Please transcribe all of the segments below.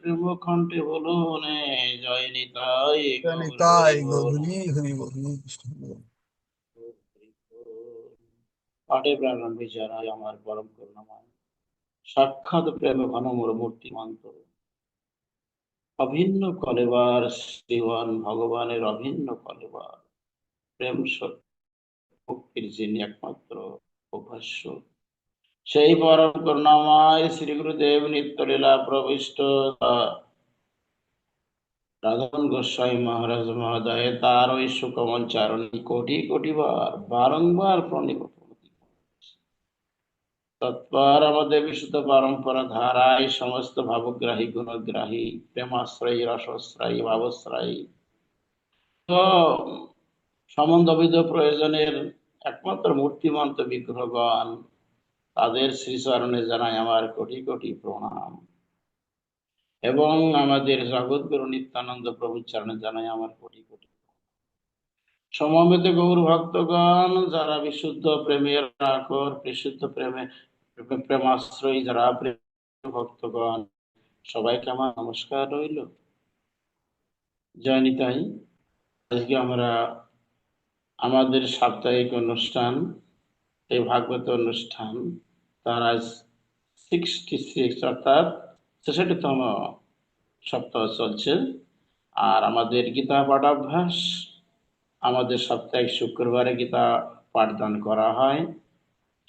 প্রেম খণ্ডে হলো নে, জয় নিতাই গৌর হরি নিতাই গৌর বল। হরি হরি বল হরি কৃষ্ণ বল। পাঠে প্রাণ বিচারায় আমার পরম করুণাময়, সাক্ষাৎ প্রেম ঘন মোর মূর্তিমন্ত, অভিন্ন কলেবার শ্রীমান ভগবানের অভিন্ন কলেবার, প্রেম শক্তির যিনি একমাত্র উপাস্য, সেই পরম করুণাময় শ্রী গুরুদেব নিত্যলীলা প্রবিষ্ট রাধারণ গোস্বামী মহারাজ মহোদয় তার ওই সুকমল চারণী কোটি কোটি বার বারংবার প্রণিপাত। তৎপর আমাদের বিশুদ্ধ পরম্পরা ধারায় সমস্ত ভাবগ্রাহী গুণগ্রাহী প্রেমাশ্রয়ী রসশ্রয়ী ভাবশ্রয়ী তো সম্বন্ধবিধ প্রয়োজনের একমাত্র মূর্তিমন্ত বিগ্রহগণ, তাদের শ্রীচরণে জানাই আমার কোটি কোটি প্রণাম, এবং আমাদের জগৎগুরু নিত্যানন্দ প্রভুর চরণে জানাই আমার কোটি কোটি সমবেত গৌর ভক্তগণ, যারা বিশুদ্ধ প্রেমের আকর বিশুদ্ধ প্রেমাশ্রয়ী যারা প্রেম ভক্তগণ, সবাইকে আমার নমস্কার রইল। জয় নিতাই। আজকে আমরা আমাদের সাপ্তাহিক অনুষ্ঠান, এই ভাগবত অনুষ্ঠান, তার আজ 66 অর্থাৎ 66তম সপ্তাহ চলছে। আর আমাদের গীতা পাঠাভ্যাস, আমাদের সপ্তাহে শুক্রবারে গীতা পাঠদান করা হয়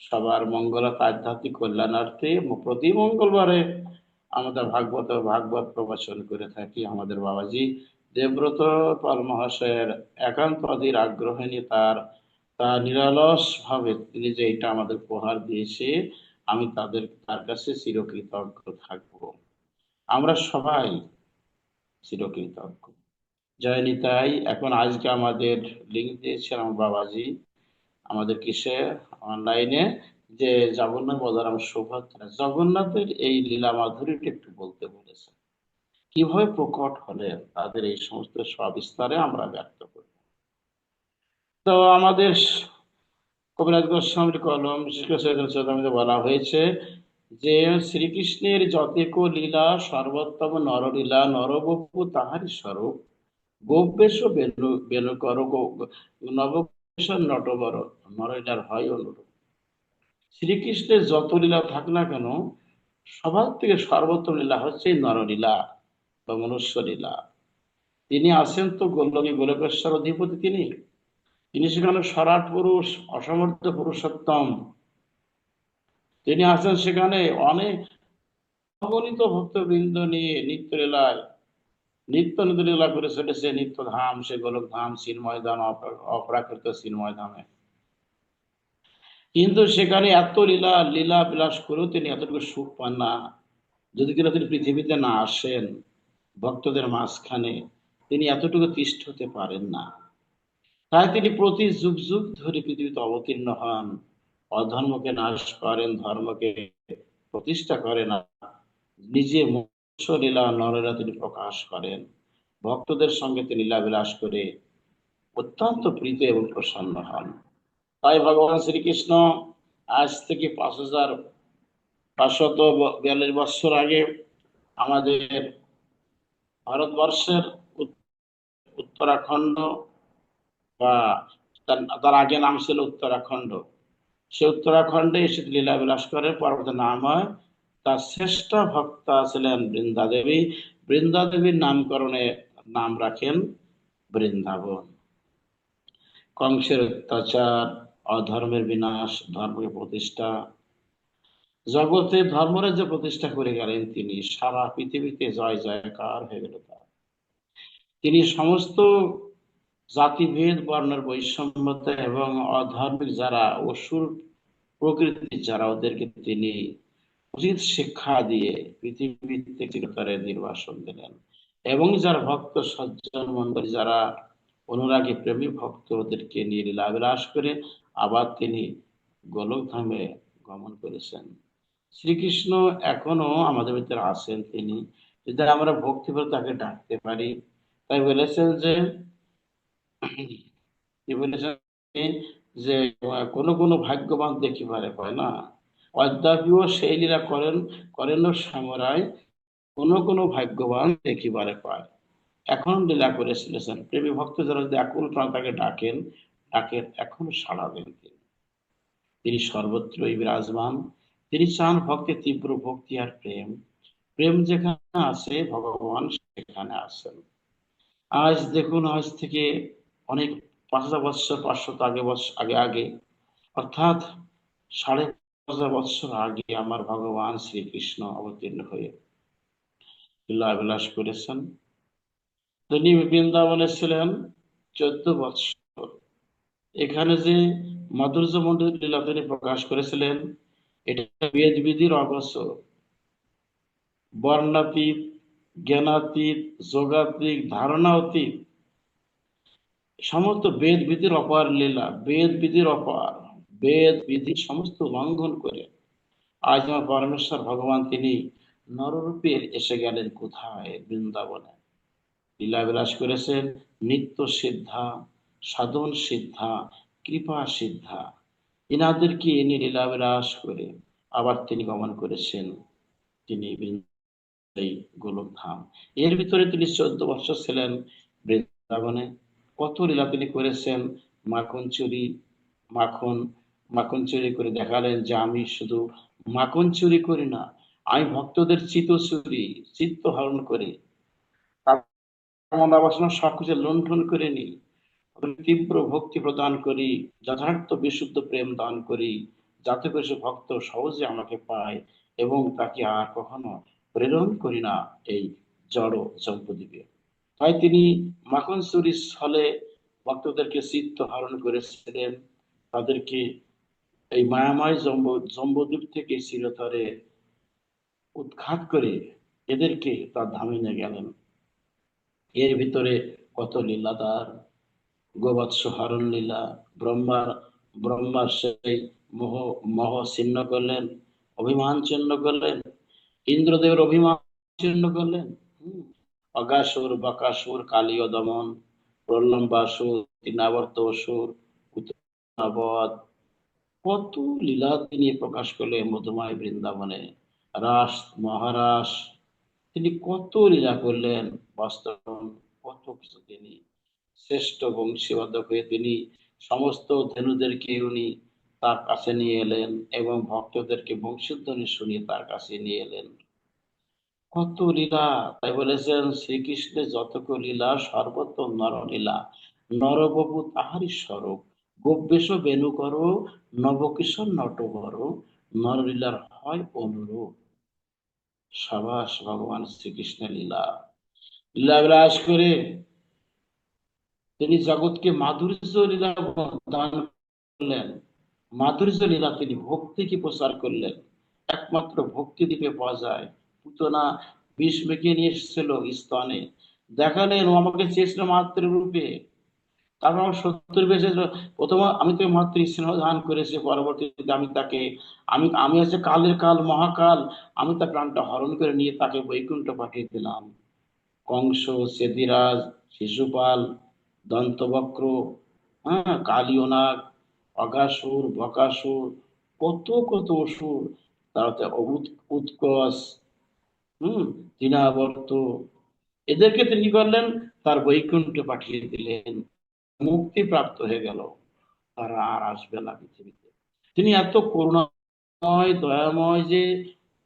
সবার মঙ্গলত আধ্যাত্মিক কল্যাণার্থে। প্রতি মঙ্গলবারে আমরা ভাগবত প্রবচন করে থাকি। আমাদের বাবাজি দেবব্রত পাল মহাশয়ের একান্ত অধীর আগ্রহ নিয়ে তার নিরলস ভাবে তিনি যে এটা আমাদের উপহার দিয়েছে, আমি তার কাছে চিরকৃতজ্ঞ থাকবো। আমরা সবাই চিরকৃতজ্ঞ। জয় নিতাই। এখন আজকে আমাদের লিঙ্ক দিয়েছেন আমার বাবাজি আমাদের কিসে অনলাইনে, যে জগন্নাথ বলরাম সুভদ্রা জগন্নাথের এই লীলা মাধুরীটা একটু বলতে বলেছে, কিভাবে প্রকট হলেন তাদের এই সমস্ত সবিস্তারে আমরা ব্যক্ত করব। তো আমাদের কবিরাজ গোস্বামীর কলম বিশেষ করে সৈয়দ চৌধুরীতে বলা হয়েছে যে শ্রীকৃষ্ণের যতেক লীলা সর্বোত্তম নরলীলা, নরবপু তাহারি স্বরূপ, গোপবেশ বেনু বেনু কর নববেশ নটবর, নরলীলার হয় অনুরূপ। শ্রীকৃষ্ণের যত লীলা থাক না কেন, সবার থেকে সর্বোত্তম লীলা হচ্ছে এই নরলীলা বা মনুষ্য লীলা। তিনি আছেন তো গোলকে গোলকেশ্বর অধিপতি, তিনি তিনি সেখানে সরাট পুরুষ, অসমর্থ পুরুষোত্তম, তিনি আছেন সেখানে অনেক অগণিত ভক্তবৃন্দ নিয়ে নিত্য লীলায় নিত্য নিত্য লীলা করে চলেছে। নিত্য ধাম সে গোলক ধাম চিন্ময় ধাম, অপ্রাকৃত চিন্ময় ধামে। কিন্তু সেখানে এত লীলা লীলা বিলাস করেও তিনি এতটুকু সুখ পান না, যদি কিনা তিনি পৃথিবীতে না আসেন ভক্তদের মাঝখানে, তিনি এতটুকু তিষ্ঠ হতে পারেন না। তাই তিনি প্রতি যুগ যুগ ধরে পৃথিবীতে অবতীর্ণ হন, অধর্মকে নাশ করেন, ধর্মকে প্রতিষ্ঠা করেন, নিজে মনুষ্য লীলা নরলীলা তিনি প্রকাশ করেন, ভক্তদের সঙ্গে তিনি লীলা বিলাস করে অত্যন্ত প্রীত এবং প্রসন্ন হন। তাই ভগবান শ্রীকৃষ্ণ আজ থেকে 5542 আগে আমাদের ভারতবর্ষের উত্তরাখণ্ড বা তার আগে নাম ছিল উত্তরাখণ্ড, সে উত্তরাখণ্ডে এসে লীলা বিলাস করে। পরবর্তী নাম হয়, তার শ্রেষ্ঠ ভক্তা ছিলেন বৃন্দা দেবী। বৃন্দা দেবীর নামকরণে নাম রাখেন বৃন্দাবন। কংসের অত্যাচার, অধর্মের বিনাশ, ধর্মের প্রতিষ্ঠা, জগতে ধর্মরাজ্য প্রতিষ্ঠা করে গেলেন তিনি। সারা পৃথিবীতে জয় জয়কার হয়ে গেল তার। তিনি সমস্ত জাতিভেদ বর্ণের বৈষম্যতা এবং অধার্মিক যারা অসুর প্রকৃতির যারা, ওদেরকে তিনি উচিত শিক্ষা দিয়ে পৃথিবী থেকে চিরতরে নির্বাসন দিলেন। এবং যারা ভক্ত সজ্জন মন্ডলী যারা অনুরাগী প্রেমী ভক্ত, ওদেরকে নিয়ে লীলাবিলাস করে আবার তিনি গোলক ধামে গমন করেছেন। শ্রীকৃষ্ণ এখনো আমাদের ভিতরে আছেন, তিনি যদি আমরা ভক্তি করে তাকে ডাকতে পারি। তাই বলেছেন যে, কি বলেছেন যে কোন কোন ভাগ্যবান দেখিবারে পায় না, অদ্যাপিও সেই লীলা করেন করেন সামরায়, কোন কোন ভাগ্যবান দেখিবারে পায়। এখন লীলা করে চলেছেন প্রেমী ভক্ত যারা যদি আকুল প্রাণ তাকে ডাকেন, ডাকেন এখন সাড়া দেন তিনি। তিনি সর্বত্রই বিরাজমান। তিনি চান ভক্তের তীব্র ভক্তি আর প্রেম। প্রেম যেখানে আছে ভগবান সেখানে আছেন। আজ দেখুন, আজ থেকে অনেক ৫,০০০ বৎসর, ৫০০ আগে আগে, অর্থাৎ ৫,৫০০ আগে আমার ভগবান শ্রীকৃষ্ণ অবতীর্ণ হয়ে লীলা বিলাস করেছেন। তিনি বৃন্দাবনে ছিলেন ১৪ বৎসর। এখানে যে মাধুর্য মন্ডিত লীলা তিনি প্রকাশ করেছিলেন, এটা বেদ বিধির অগোচর, বর্ণাতীত, জ্ঞানাতীত, যোগাতীত, ধারণা অতীত, সমস্ত বেদ বিধির অপার লীলা, বেদ বিধির অপার, বেদ বিধি সমস্ত লঙ্ঘন করে আজ আমার পরমেশ্বর ভগবান তিনি নররূপে এসে গেলেন কোথায়? বৃন্দাবনে। লীলা বিলাস করেছেন নিত্য সিদ্ধা, সাধন সিদ্ধা, কৃপা সিদ্ধা, এনাদেরকে এনে লীলা বিলাস করে আবার তিনি গমন করেছেন তিনি এই গোলকধাম। এর ভিতরে তিনি ১৪ বৎসর ছিলেন বৃন্দাবনে। কত লীলা তিনি করেছেন। মাখন চুরি, মাখন মাখন চুরি করে দেখালেন যে আমি শুধু মাখন চুরি করি না, আমি ভক্তদের চিত্ত হরণ করি, তার মন বাসনা সবকিছু লুণ্ঠন করে নিই, তীব্র ভক্তি প্রদান করি, যথার্থ বিশুদ্ধ প্রেম দান করি, যাতে করে সে ভক্ত সহজে আমাকে পায় এবং তাকে আর কখনো প্রেরণ করি না এই জড় জম্বুদ্বীপে। তাই তিনি মাখন চুরির ছলে ভক্তদেরকে চিত্ত হরণ করেছিলেন, তাদেরকে এই মায়াময় জম্বুদ্বীপ থেকে চিরতরে উৎখাত করে এদেরকে তার ধামে নিয়ে গেলেন। এর ভিতরে কত লীলা তার। গোবৎস হরণ লীলা, ব্রহ্মার সেই মোহ মোহ ছিন্ন করলেন, অভিমান ছিন্ন করলেন, ইন্দ্রদেবের অভিমান ছিন্ন করলেন। অগাসুর, বকাসুর, কালীয় দমন, প্রলম্বাসুর, তৃণাবর্ত অসুর, উত্তরাবধ, কত লীলা তিনি প্রকাশ করলেন মধুময় বৃন্দাবনে। রাস, মহারাস, তিনি কত লীলা করলেন। বাস্তব কত কিছু তিনি শ্রেষ্ঠ বংশীবাদক হয়ে তিনি সমস্ত ধেনুদেরকে উনি তার কাছে নিয়ে এলেন এবং ভক্তদেরকে বংশীধ্বনি শুনিয়ে তার কাছে নিয়ে এলেন। কত লীলা! তাই বলেছেন শ্রীকৃষ্ণের যতক লীলা সর্বত্র নরলীলা, নরবপু তাহারই স্বরূপ, গোপবেশ বেণু করো, নবকিশোর নটবর, নরলীলার হয় অনুরূপ। সাবাস ভগবান শ্রীকৃষ্ণের লীলা। লীলা বিলাস করে তিনি জগৎকে মাধুর্য লীলা দান করলেন। মাধুর্য লীলা তিনি ভক্তিকে প্রচার করলেন। একমাত্র ভক্তি দ্বীপে পাওয়া যায়। পুতনা বিষ মেখে নিয়ে এসেছিল স্তনে, দেখালেন ও আমাকে চেয়েছিল মাতৃরূপে, তারপর আমার শত্রু বেশে প্রথম আমি তো মাতৃ স্নেহ দান করেছি, পরবর্তীতে আমি তাকে আমি আমি হচ্ছে কালের কাল, মহাকাল, আমি তার প্রাণটা হরণ করে নিয়ে তাকে বৈকুণ্ঠ পাঠিয়ে দিলাম। কংস, সেদিরাজ, শিশুপাল, দন্তবক্র, হ্যাঁ, কালিয়নাগ, অগাসুর, বকাসুর, কত কত অসুর, তারপরে উৎকচ, তৃণাবর্ত, এদেরকে তিনি কি করলেন? তার বৈকুণ্ঠে পাঠিয়ে দিলেন। মুক্তি প্রাপ্ত হয়ে গেল, তারা আর আসবে না পৃথিবীতে। তিনি এত করুণাময়, দয়াময় যে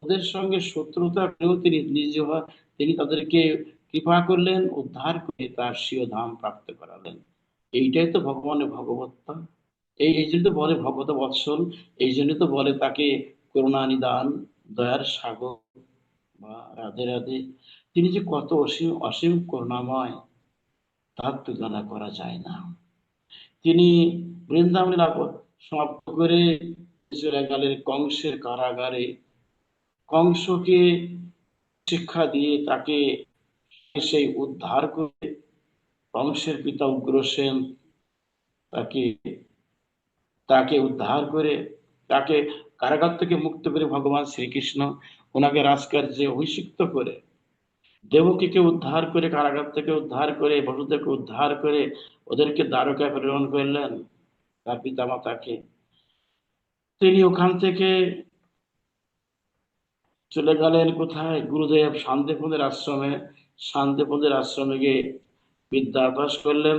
ওদের সঙ্গে শত্রুতা করেও তিনি নিজে তিনি তাদেরকে কৃপা করলেন, উদ্ধার করে তার স্বীয় ধাম প্রাপ্ত করালেন। এইটাই তো ভগবানের ভগবত্তা। এই জন্য তো বলে ভগবত বৎসল, এই জন্য তো বলে তাকে করুণা নিদান, দয়ার সাগর বা রাধে রাধে। তিনি যে কত অসীম অসীম করুণাময়, তার তুলনা করা যায় না। তিনি বৃন্দাবন সমাপ্ত করে চলে গেলেন কংসের কারাগারে। কংসকে শিক্ষা দিয়ে তাকে সেই উদ্ধার করে, কংসের পিতা উগ্রসেন তাকে তাকে উদ্ধার করে, তাকে কারাগার থেকে মুক্ত করে ভগবান শ্রীকৃষ্ণ ওনাকে রাজকার্যে অভিষিক্ত করে, দেবকীকে উদ্ধার করে, কারাগার থেকে উদ্ধার করে, বসুদেবকে উদ্ধার করে ওদেরকে দ্বারকায় প্রেরণ করলেন তার পিতা মাতাকে। তিনি ওখান থেকে চলে গেলেন কোথায়? গুরুদেব শান্তিপুঞ্জের আশ্রমে। শান্তিপুঞ্জের আশ্রমে গিয়ে বিদ্যাভ্যাস করলেন,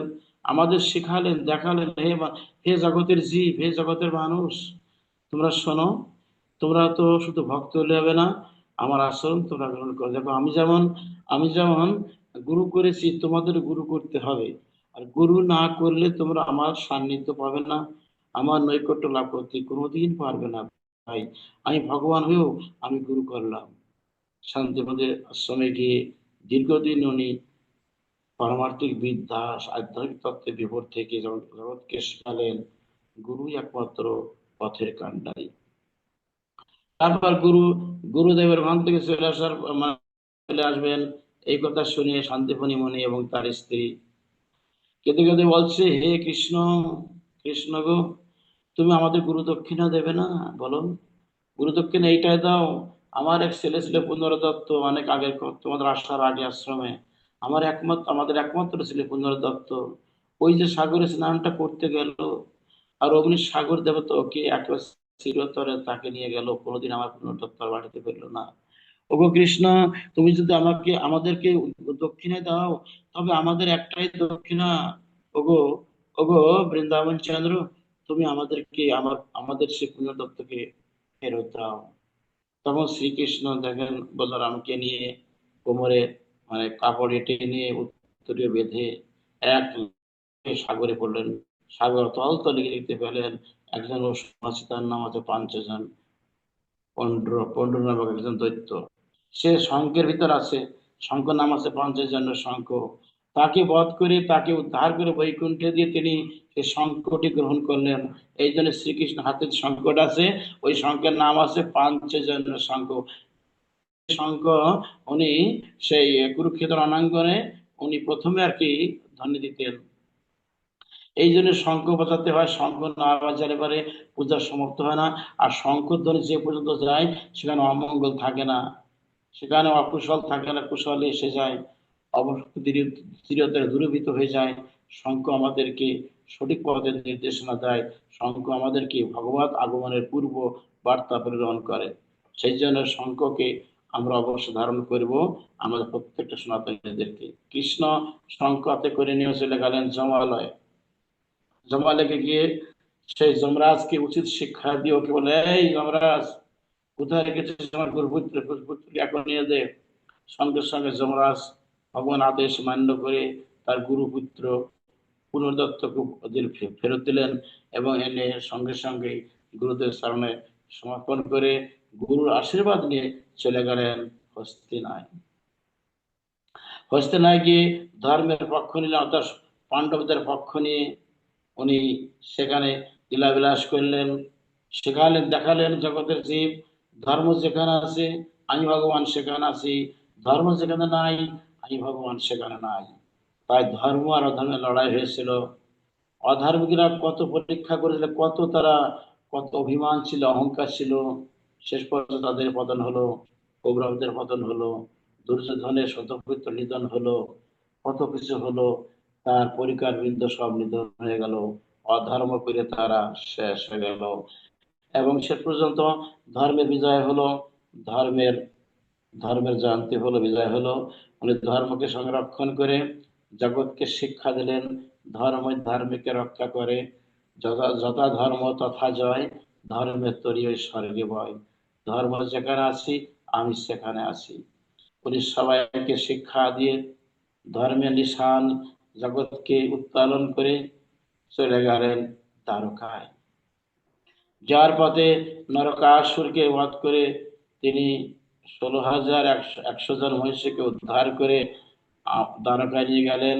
আমাদের শিখালেন, দেখালেন, হে জগতের জীব, হে জগতের মানুষ, তোমরা শোনো, তোমরা তো শুধু ভক্ত হলে হবে না, আমার আচরণ তোমরা গ্রহণ করো। দেখো, আমি যেমন গুরু করেছি, তোমাদের গুরু করতে হবে। আর গুরু না করলে তোমরা আমার সান্নিধ্য পাবে না, আমার নৈকট্য লাভ করতে কোনোদিন পারবে না। ভাই, আমি ভগবান হয়েও আমি গুরু করলাম। শান্তিপদের আশ্রমে গিয়ে দীর্ঘদিন উনি পারমার্থিক বিদ্যা, আধ্যাত্মিক তত্ত্বের বিপদ থেকে জগৎকে শেখালেন। গুরুই একমাত্র পথের কান্ডারি। তারপর গুরুদেবের ওখান থেকে চলে আসার চলে আসবেন, এই কথা শুনে শান্তিপনি মুনি এবং তার স্ত্রী কেঁদে কেঁদে বলছে, হে কৃষ্ণ, কৃষ্ণ গো, তুমি আমাদের গুরু দক্ষিণা দেবে না? বলো, গুরু দক্ষিণা এইটাই দাও। আমার এক ছেলে ছিল পুনরদত্ত, অনেক আগে, তোমাদের আসার আগে আশ্রমে। আমাদের একমাত্র ছেলে পুনরদত্ত, ওই যে সাগরে স্নানটা করতে গেল, আর অগ্নি সাগর দেবতা ওকে একেবারে চিরতরে তাকে নিয়ে গেল, কোনোদিন আমার পুনরদত্ত আর বাড়িতে ফিরলো না। ওগো কৃষ্ণ, তুমি যদি আমাদেরকে দক্ষিণে দাও, তবে আমাদের একটাই দক্ষিণা। ওগো, ওগো বৃন্দাবন চন্দ্র, তুমি আমাদেরকে আমাদের সে পুনর্দত্তকে ফেরত দাও। তখন শ্রীকৃষ্ণ দেখেন বলরামকে নিয়ে কোমরে কাপড় এঁটে নিয়ে উত্তরীয় বেঁধে এক সাগরে পড়লেন। সাগর তল তলে দেখতে পেলেন একজন অসুর আছে, তার নাম আছে পাঞ্চজন। পণ্ড নামক একজন দৈত্য, সে শঙ্খের ভিতর আছে। শঙ্খ নাম আছে পঞ্চজন্য শঙ্খ। তাকে বধ করে, তাকে উদ্ধার করে বৈকুণ্ঠে দিয়ে তিনি সেই শঙ্খটি গ্রহণ করলেন। এই জন্য শ্রীকৃষ্ণ হাতে যে শঙ্খটা আছে, ওই শঙ্খের নাম আছে পাঞ্চজন্য শঙ্খ। শঙ্খ উনি সেই কুরুক্ষেত্র রণাঙ্গনে উনি প্রথমে আর কি ধ্বনি দিতেন। এই জন্য শঙ্খ বাজাতে হয়, শঙ্খ না বাজালে পারে পূজা সমাপ্ত হয় না। আর শঙ্খ ধ্বনি যে পর্যন্ত যায়, সেখানে অমঙ্গল থাকে না, সেখানে অকুশল থাকে না, কুশলে এসে যায়, অবশক্তি দৃঢ়তার দূরীভূত হয়ে যায়। শঙ্খ আমাদেরকে সঠিক পথের নির্দেশনা দেয়। শঙ্খ আমাদেরকে ভগবত আগমনের পূর্ব বার্তা প্রেরণ করে। সেই জন্য শঙ্খকে আমরা অবশ্য ধারণ করব আমাদের প্রত্যেকটা সনাতনীদেরকে। কৃষ্ণ শঙ্খ হাতে করে নিয়ে চলে গেলেন জমালয়। জমালয়কে গিয়ে সেই যমরাজকে উচিত শিক্ষা দিয়ে ওকে বলে, এই যমরাজ, কোথায় রেখেছিস আমার গুরুপুত্র? গুরুপুত্রকে এখন নিয়ে দে। সঙ্গে সঙ্গে যমরাজ ভগবান আদেশ মান্য করে তার গুরুপুত্র পুনর্দত্তকে ওদের ফেরত দিলেন, এবং এনে সঙ্গে সঙ্গে গুরুদেব চরণে সমর্পণ করে গুরুর আশীর্বাদ নিয়ে চলে গেলেন হস্তিনায়। হস্তিনায় গিয়ে ধর্মের পক্ষ নিলেন, অর্থাৎ পাণ্ডবদের পক্ষ নিয়ে উনি সেখানে লীলাবিলাস করলেন, শেখালেন, দেখালেন জগতের জীব, ধর্ম যেখানে আছে আমি ভগবান সেখানে আছি, ধর্ম যেখানে নাই আমি ভগবান সেখানে নাই। তাই ধর্ম আর অধর্মের লড়াই হয়েছিল। অধার্মিকরা কত পরীক্ষা করেছিল, কত অভিমান ছিল, অহংকার ছিল, শেষ পর্যন্ত তাদের পতন হলো, কৌরবদের পতন হলো, দুর্যোধনের শতপুত্র নিধন হলো, কত কিছু হলো, তার পরিবার বৃন্দ সব নিধন হয়ে গেল, অধর্ম করে তারা শেষ হয়ে গেল। এবং শেষ পর্যন্ত ধর্মের বিজয় হলো, ধর্মের ধর্মের জয়ন্তী হলো, বিজয় হলো। উনি ধর্মকে সংরক্ষণ করে জগৎকে শিক্ষা দিলেন, ধর্ম ধার্মিককে রক্ষা করে। যথা যথা ধর্ম তথা জয়, ধর্মের তরি ওই স্বর্গে বয়, ধর্ম যেখানে আছি আমি সেখানে আছি। উনি সবাইকে শিক্ষা দিয়ে ধর্মের নিশান জগৎকে উত্তোলন করে চলে গেলেন দ্বারকায়। যার পথে নরকাসুরকে বধ করে তিনি 16,100 জন মহিষীকে উদ্ধার করে দ্বারকায় নিয়ে গেলেন।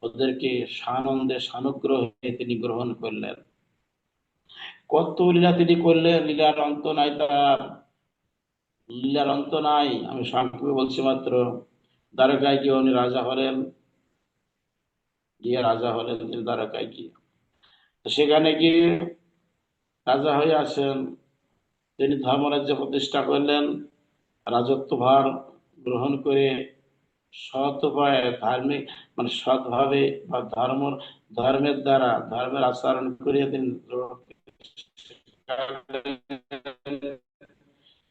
ওদেরকে সানন্দে সানুগ্রহে তিনি গ্রহণ করলেন। কত লীলা তিনি করলেন, লীলার অন্ত নাই তার, লীলার অন্ত নাই। আমি সংক্ষেপে বলছি মাত্র। দ্বারকায় গিয়ে উনি রাজা হলেন, তিনি দ্বারকায় গিয়ে, সেখানে গিয়ে রাজা হয়ে আসেন। তিনি ধর্মরাজ্য প্রতিষ্ঠা করলেন, রাজত্বভার গ্রহণ করে সৎ উপায়ে ধার্মিক সৎভাবে বা ধর্মের দ্বারা ধর্মের আচরণ করে তিনি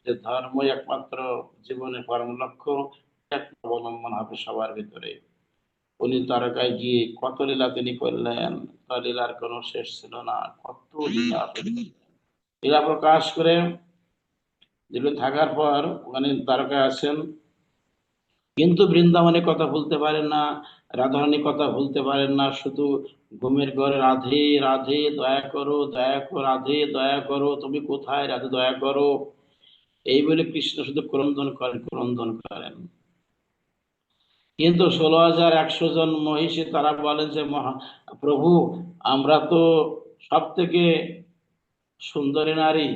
যে ধর্মই একমাত্র জীবনের পরম লক্ষ্য, একটা অবলম্বন হবে সবার ভিতরে। উনি দ্বারকায় গিয়ে কত লীলা তিনি করলেন, তার লীলার কোনো শেষ ছিল না। কত লীলা তিনি করলেন। লীলা প্রকাশ করে দীর্ঘ থাকার পর ওখানে দ্বারকায় আসেন, কিন্তু বৃন্দাবনের কথা ভুলতে পারেন না, রাধারানীর কথা ভুলতে পারেন না। শুধু ঘুমের ঘরে রাধে রাধে, দয়া করো দয়া করো, রাধে দয়া করো, তুমি কোথায় রাধে, দয়া করো, এই বলে কৃষ্ণ শুধু ক্রন্দন করেন ক্রন্দন করেন। কিন্তু 16,100 জন মহিষী তারা বলেন যে প্রভু, আমরা তো সব থেকে সুন্দরী নারী,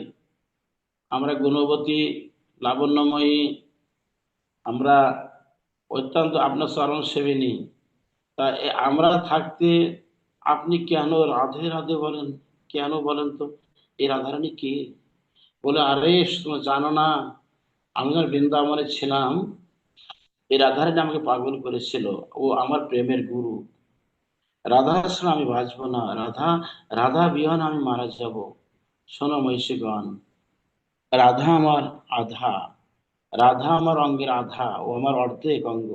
আমরা গুণবতী, লাবণ্যময়ী, আমরা অত্যন্ত আপনার চরণ সেবিনী, তা আমরা থাকতে আপনি কেন রাধে রাধে বলেন? কেন বলেন তো? এই রাধারানী কে? বলে, আরে তুমি জানো না, আমি যখন বৃন্দাবনে ছিলাম, এই রাধারানী আমাকে পাগল করেছিল। ও আমার প্রেমের গুরু। রাধা ছাড়া আমি বাঁচবো না, রাধা, রাধা বিহনে আমি মারা যাব। শোনো মহিষীগণ, রাধা আমার আধা, রাধা আমার অঙ্গের আধা, ও আমার অর্ধেক অঙ্গ।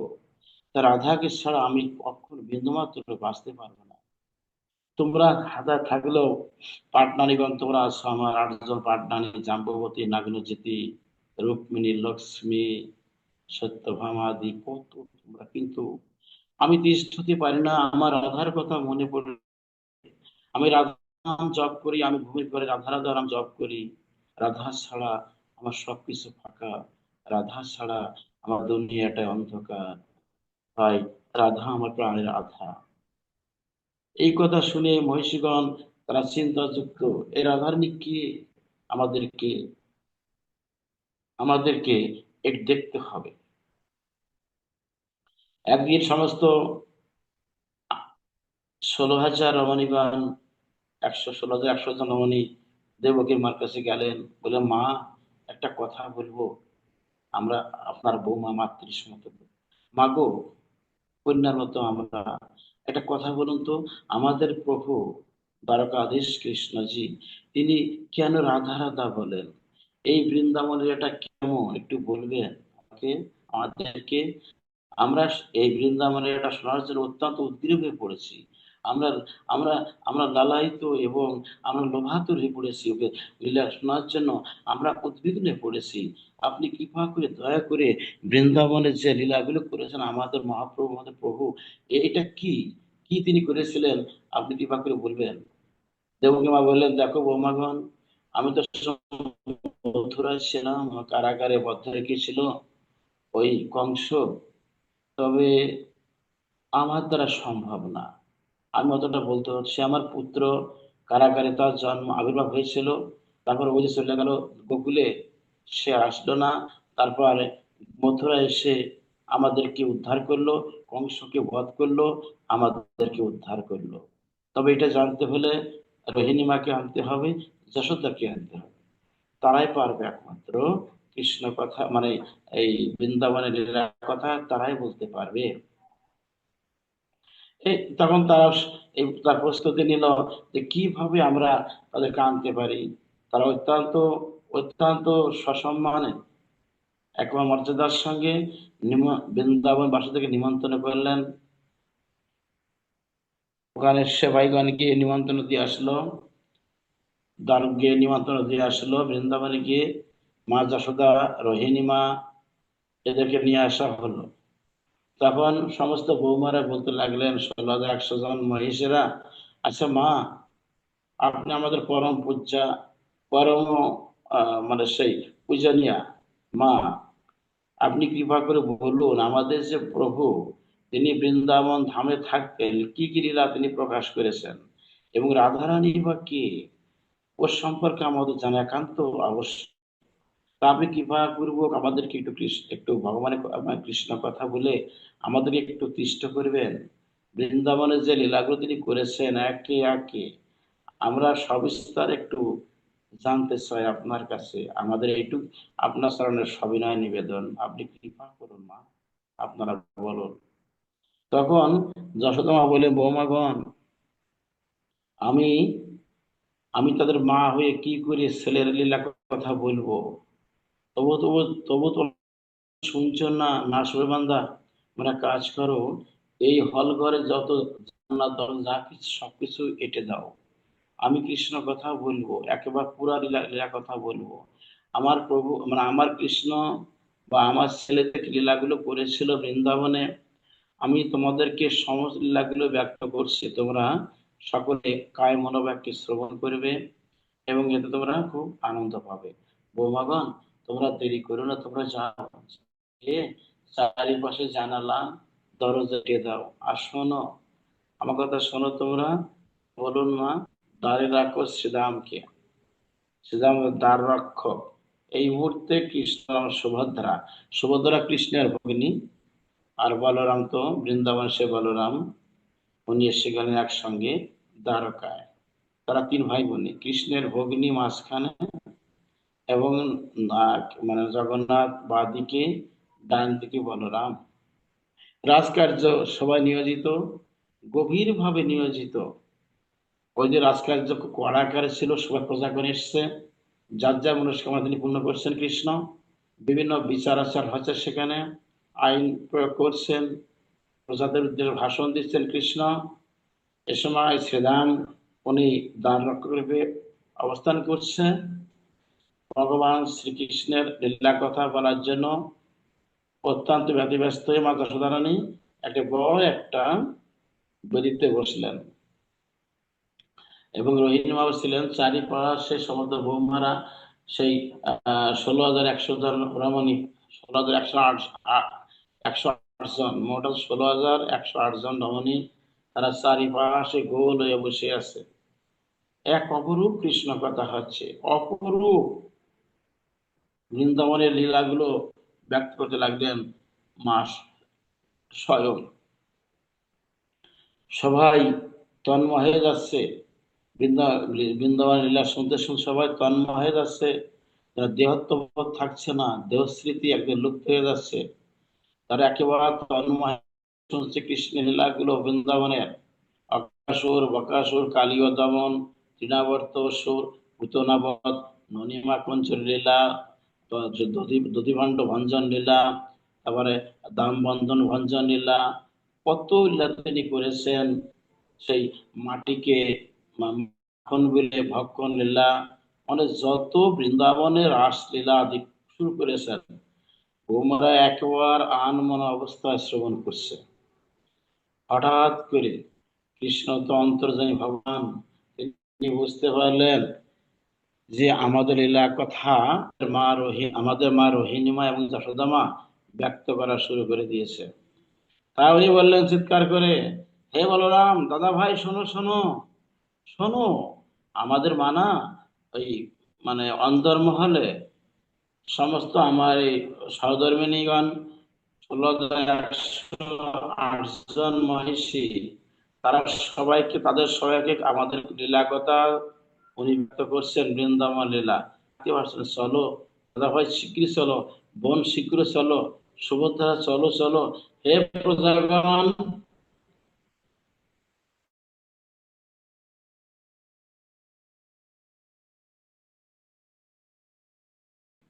তা রাধাকে ছাড়া আমি কখনো বিন্দুমাত্র বাঁচতে পারবো না। তোমরা হাদা থাকলেও পাটনারীগণ তোমরা আছো, আমার 8 জন পাটনারী, জাম্ববতী, নাগনজিতি, রুক্মিণী, লক্ষ্মী, সত্যভামাদি, কত তোমরা, কিন্তু আমি তিষ্ঠ হতে পারি না। আমার রাধার কথা মনে পড়ে, আমি রাধা নাম জপ করি, আমি ঘুমের ঘরে রাধা রাধা নাম জপ করি। রাধা ছাড়া আমার সবকিছু ফাঁকা, রাধা ছাড়া আমার দুনিয়াটাই অন্ধকার। তাই রাধা আমার প্রাণের আধা। এই কথা শুনে মহিষীগণ তারা চিন্তাযুক্ত, এই রাধারানী কে? আমাদেরকে আমাদেরকে একটু দেখতে হবে। একদিন সমস্ত 16,000 রমণীগণ, 16,100 জন রমণী দেবকীর মার কাছে গেলেন, বলে, মা, একটা কথা বলবো, আমরা আপনার বৌমা, মাতৃ মতো, মা গো, কন্যার মতো আমরা, একটা কথা বলুন তো, আমাদের প্রভু দ্বারকাধীশ কৃষ্ণজি, তিনি কেন রাধা রাধা বলেন? এই বৃন্দাবনের এটা কেমন, একটু বলবেন আমাকে, আমাদেরকে? আমরা এই বৃন্দাবনের এটা শোনার জন্য অত্যন্ত উদ্গ্রীব হয়ে পড়েছি। আমরা আমরা আমরা লালায়িত এবং আমরা লোভাতুর হয়ে পড়েছি, ওকে লীলা শোনার জন্য আমরা উদ্বিগ্ন হয়ে পড়েছি। আপনি কৃপা করে দয়া করে বৃন্দাবনের যে লীলাগুলো করেছেন আমাদের মহাপ্রভু, আমাদের প্রভু, এটা কি, কি তিনি করেছিলেন, আপনি কৃপা করে বলবেন। দেবকী মা বললেন, দেখো বৌমাগণ, আমি তো মথুরায় ছিলাম, কারাগারে বদ্ধ রেখেছিল ওই কংস, তবে আমার দ্বারা সম্ভব না। আমি অতটা বলতে হচ্ছে, আমার পুত্র কারাগারে তার জন্ম আবির্ভাব হয়েছিল, তারপর ওই যে চলে গেল গোকুলে, সে আসলো না। তারপর মথুরা এসে আমাদেরকে উদ্ধার করলো, কংসকে বধ করলো, আমাদেরকে উদ্ধার করলো। তবে এটা জানতে হলে রোহিণী মাকে আনতে হবে, যশোদাকে আনতে হবে। তারাই পারবে একমাত্র কৃষ্ণ কথা, মানে এই বৃন্দাবনের লীলার কথা তারাই বলতে পারবে। এই তখন তারা তার প্রস্তুতি নিল যে কিভাবে আমরা তাদেরকে আনতে পারি। তারা অত্যন্ত অত্যন্ত সসম্মানে একবার মর্যাদার সঙ্গে বৃন্দাবন বাসীদেরকে নিমন্ত্রণ করলেন। ওখানে সেবাইগণকে নিমন্ত্রণ দিয়ে আসলো, দ্বারকে নিমন্ত্রণ দিয়ে আসলো, বৃন্দাবনে গিয়ে মা যশোদা, রোহিণী মা, এদেরকে নিয়ে আসা হলো। তখন সমস্ত বৌমারা বলতে লাগলেন, 16,100 জন মহিষেরা, আচ্ছা মা, আপনি আমাদের পরম পূজ্যা, পরম মানে সেই পূজনীয়া মা, আপনি কৃপা করে বলুন, আমাদের যে প্রভু, তিনি বৃন্দাবন ধামে থাকতেন, কি কি লীলা তিনি প্রকাশ করেছেন, এবং রাধারানী বা কে, ওর সম্পর্কে আমাদের জানা একান্ত আবশ্যক। তা আপনি কৃপা পূর্বক আমাদেরকে একটু একটু ভগবানের মানে কৃষ্ণ কথা বলে আমাদেরকে একটু তিষ্ঠ করবেন। বৃন্দাবনের যে লীলাগুলো তিনি করেছেন একে একে আমরা সবিস্তার একটু জানতে চাই আপনার কাছে। আমাদের এইটুক আপনার চরণের সবিনয় নিবেদন, আপনি কৃপা করুন মা, আপনারা বলুন। তখন যশোদা মা বলে, বৌমাগণ, আমি আমি তাদের মা হয়ে কি করে ছেলের লীলা কথা বলবো? তবু তবু তবু তো শুনছো না, না শুনে বান্দা, তোমরা কাজ করো, এই হল ঘরে যত জান্নাত দরজা যা কিছু সবকিছু এঁটে দাও। আমি কৃষ্ণ কথা বলবো, একেবারে পুরা লীলা লীলা কথা বলবো। আমার প্রভু মানে আমার কৃষ্ণ বা আমার ছেলেদের লীলাগুলো করেছিল বৃন্দাবনে, আমি তোমাদেরকে সমস্ত লীলাগুলো ব্যক্ত করছি, তোমরা সকলে কায় মনোবাক্যে শ্রবণ করবে এবং এতে তোমরা খুব আনন্দ পাবে। বৌমাগণ, তোমরা দেরি করো না, তোমরা যাও, এ চারিপাশে জানালা দরজা দিয়ে দাও। আর শোনো, আমার কথা শোনো তোমরা, বলুন না, দ্বারে রাখো শ্রীরামকে, শ্রীরাম দ্বার রক্ষক। এই মুহূর্তে কৃষ্ণ আর সুভদ্রা, সুভদ্রা কৃষ্ণের ভগিনী, আর বলরাম তো বৃন্দাবন, সে বলরাম, উনি এসে গেলেন একসঙ্গে দ্বারকায়। তারা তিন ভাই বোনী, কৃষ্ণের ভগিনী মাঝখানে এবং মানে জগন্নাথ বাদিকে, ডান দিকে বলরাম। রাজকার্য সবাই নিয়োজিত, গভীরভাবে নিয়োজিত। ওই যে রাজকার্য কড়া আকারে ছিল, সবাই প্রজা করে এসছে, যার যা মনস্কামনা তিনি পূর্ণ করছেন কৃষ্ণ। বিভিন্ন বিচার আচার হচ্ছে সেখানে, আইন প্রয়োগ করছেন, প্রজাদের উদ্দেশ্যে ভাষণ দিচ্ছেন কৃষ্ণ। এ সময় শ্রীরাম, উনি দ্বার রক্ষক রূপে অবস্থান করছে, ভগবান শ্রীকৃষ্ণের লীলা কথা বলার জন্য অত্যন্ত ব্যতিব্যস্ত হয়ে মা যশোদারানী একটা বড় একটা বেদিতে বসলেন এবং রোহিণী মাও ছিলেন। চারিপাশে সমস্ত বৌমারা, সেই 16,100 জন রমণী, 16,108 জন, মোট 16,108 জন রমণী, তারা চারিপাশে গোল হয়ে বসে আছে। এক অপরূপ কৃষ্ণ কথা হচ্ছে, অপরূপ বৃন্দাবনের লীলাগুলো ব্যক্ত করতে লাগলেন মা স্বয়ং। সবাই তন্ময় হয়ে যাচ্ছে, বৃন্দাবন লীলা শুনতে শুনতে সবাই তন্ময় হয়ে যাচ্ছে। তারা দেহত্ববোধ থাকছে না, দেহস্মৃতি একদম লুপ্ত হয়ে যাচ্ছে, তারা একেবারে তন্ময় শুনছে কৃষ্ণের লীলাগুলো বৃন্দাবনের। অকাসুর বকাসুর কালীয় দমন, তৃণাবর্ত অসুর, পুতনাবধ, ননিমা কঞ্চের লীলা, দধিভাণ্ড ভঞ্জন লীলা, তারপরে দাম বন্ধন ভঞ্জন লীলা, কত লীলা তিনি করেছেন। সেই মাটিকে মাখন বিলে ভক্ষণ লীলা, মানে যত বৃন্দাবনের রাসলীলা আদি শুরু করেছেন, বৌমারা একবার আনমনা অবস্থায় শ্রবণ করছে। হঠাৎ করে কৃষ্ণ তো অন্তর্যামী ভগবান, তিনি বুঝতে পারলেন যে আমাদের লীলা কথা আমাদের মা রোহিণী মা এবং যশোদা মা ব্যক্ত করা শুরু করে দিয়েছে। তাই উনি বললেন চিৎকার করে, হে বলরাম, দাদা ভাই, শোনো শোনো শোনো, আমাদের মানা ওই মানে অন্দরমহলে সমস্ত আমার এই সহধর্মিণীগণ, 16,108 জন মহিষী, তারা সবাইকে, তাদের সবাইকে আমাদের লীলা কথা উনি ব্যক্ত করছেন, বৃন্দাবন লীলা। কি ভাবছেন, চলো দাদা ভাই, শীঘ্রই চলো, বোন শীঘ্র চলো, সুভদ্রা চলো চলো, হে প্রজাগণ,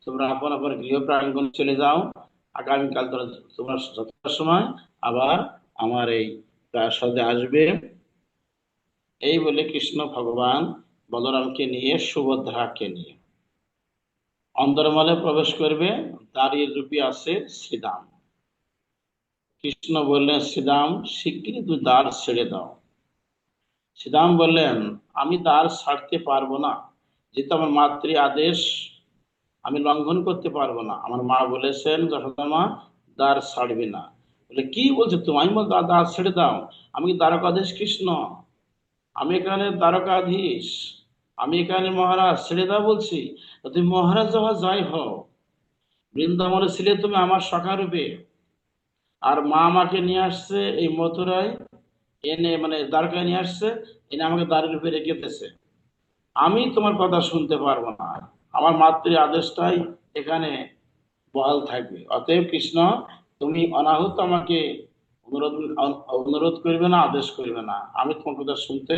তোমরা আপন আপন গৃহ প্রাঙ্গণ চলে যাও, আগামীকাল তোমরা যথাসময় সময় আবার আমার এই প্রাসাদে আসবে। এই বলে কৃষ্ণ ভগবান বলরামকে নিয়ে, সুভদ্রাকে নিয়ে অন্দরমহলে প্রবেশ করবে। দাঁড়িয়ে রূপে আছে শ্রীরাম। কৃষ্ণ বললেন, শ্রীরাম, শিগগিরই তুই দ্বার ছেড়ে দাও। শ্রীরাম বললেন, আমি দ্বার ছাড়তে পারবো না, যেহেতু আমার মাতৃ আদেশ আমি লঙ্ঘন করতে পারবো না। আমার মা বলেছেন, যশোদা মা, দ্বার ছাড়বি না। বলে, কি বলছো তুমি, আমি দ্বার ছেড়ে দাও? আমি কি দ্বারকাধীশ কৃষ্ণ? আমি এখানে দ্বারকাধীশ, আমি এখানে মহারাজ, ছেড়ে দাও বলছি। তুমি মহারাজ হওয়া যাই হও, বৃন্দাবনে ছিলে তুমি আমার সখা রূপে, আর মা আমাকে নিয়ে আসছে এই মথুরায়, এনে মানে দ্বারকায় নিয়ে আসছে, এনে আমাকে দ্বারের রূপে রেখে দিয়েছে। আমি তোমার কথা শুনতে পারবো না, আমার মাতৃ আদেশটাই এখানে বহাল থাকবে। অতএব কৃষ্ণ, তুমি অনাহুত আমাকে অনুরোধ অনুরোধ করবে না, আদেশ করবে না, আমি তোমার কথা শুনতে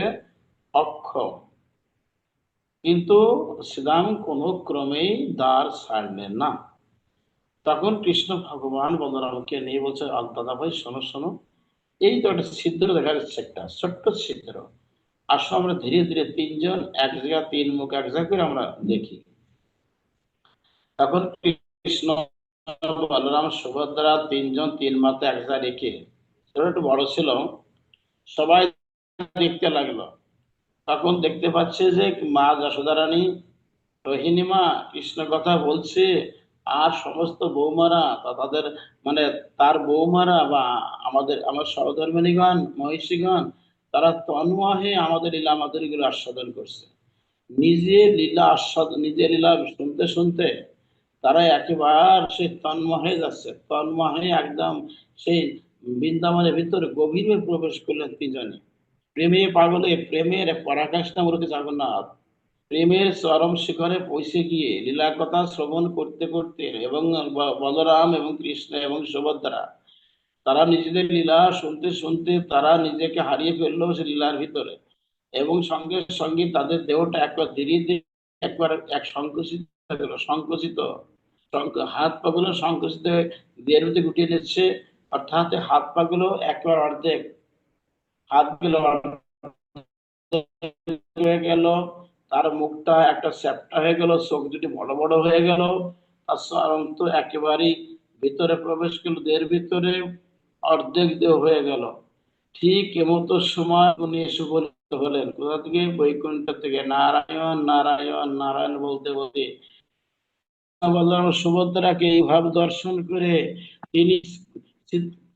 অক্ষম। কিন্তু শ্রীরাম কোনো ক্রমেই দ্বার ছাড়লেন না। তখন কৃষ্ণ ভগবান বলরামকে নিয়ে বলছে, দাদা ভাই শোনো শোনো, এই তো একটা ছিদ্র দেখা যাচ্ছে, একটা ছোট্ট ছিদ্র। আসো আমরা ধীরে ধীরে তিনজন এক জায়গা, তিন মুখ এক জায়গা করে আমরা দেখি। তখন কৃষ্ণ, বলরাম, সুভদ্রা তিনজন তিন মাথা এক জায়গায় রেখে, ছোট একটু বড় ছিল, সবাই দেখতে লাগলো। তখন দেখতে পাচ্ছে যে মা যশোদা রানী, রোহিণী মা কৃষ্ণ কথা বলছে, আর সমস্ত বৌমারা তাদের মানে তার বৌমারা বা আমার সহধর্মিণীগণ, মহিষীগণ, তারা তন্ময়ে আমাদের লীলা মাধুরী গুলো আস্বাদন করছে। নিজের লীলা শুনতে শুনতে তারা একেবারে সেই তন্ময় হয়ে যাচ্ছে, তন্ময় হয়ে একদম সেই বৃন্দাবনের ভিতরে গভীরে প্রবেশ করলেন তিনজনে। প্রেমে পাগলে প্রেমের পরাকাষ্ঠা মূর্তি জগন্নাথ প্রেমের চরম শিখরে পৌঁছে গিয়ে লীলা কথা শ্রবণ করতে করতে, এবং বলরাম এবং কৃষ্ণ এবং সুভদ্রা তারা নিজেদের লীলা শুনতে শুনতে তারা নিজেকে হারিয়ে ফেললো সে লীলার ভিতরে। এবং সঙ্গে সঙ্গে তাদের দেহটা একবার ধীরে ধীরে একবার এক সংকুচিত হয়ে গেল, সংকুচিত, হাত পা গুলো সংকুচিত হয়ে দেহের মধ্যে গুটিয়ে দিচ্ছে। অর্থাৎ হাত পা গুলো একবার অর্ধেক, হাত গুলো হয়ে গেল, তার মুখটা একটা চ্যাপ্টা হয়ে গেল, চোখ দুটি বড় বড় হয়ে গেল, তার অন্ত একেবারেই ভিতরে প্রবেশ করলো, দেহের ভিতরে অর্ধেক দেহ হয়ে গেল। ঠিক এমতো সময় উনি এসে উপনীত হলেন কোথা থেকে? বৈকুণ্ঠ থেকে। নারায়ণ নারায়ণ নারায়ণ বলতে বলতে বললাম সুভদ্রাকে এইভাবে দর্শন করে তিনি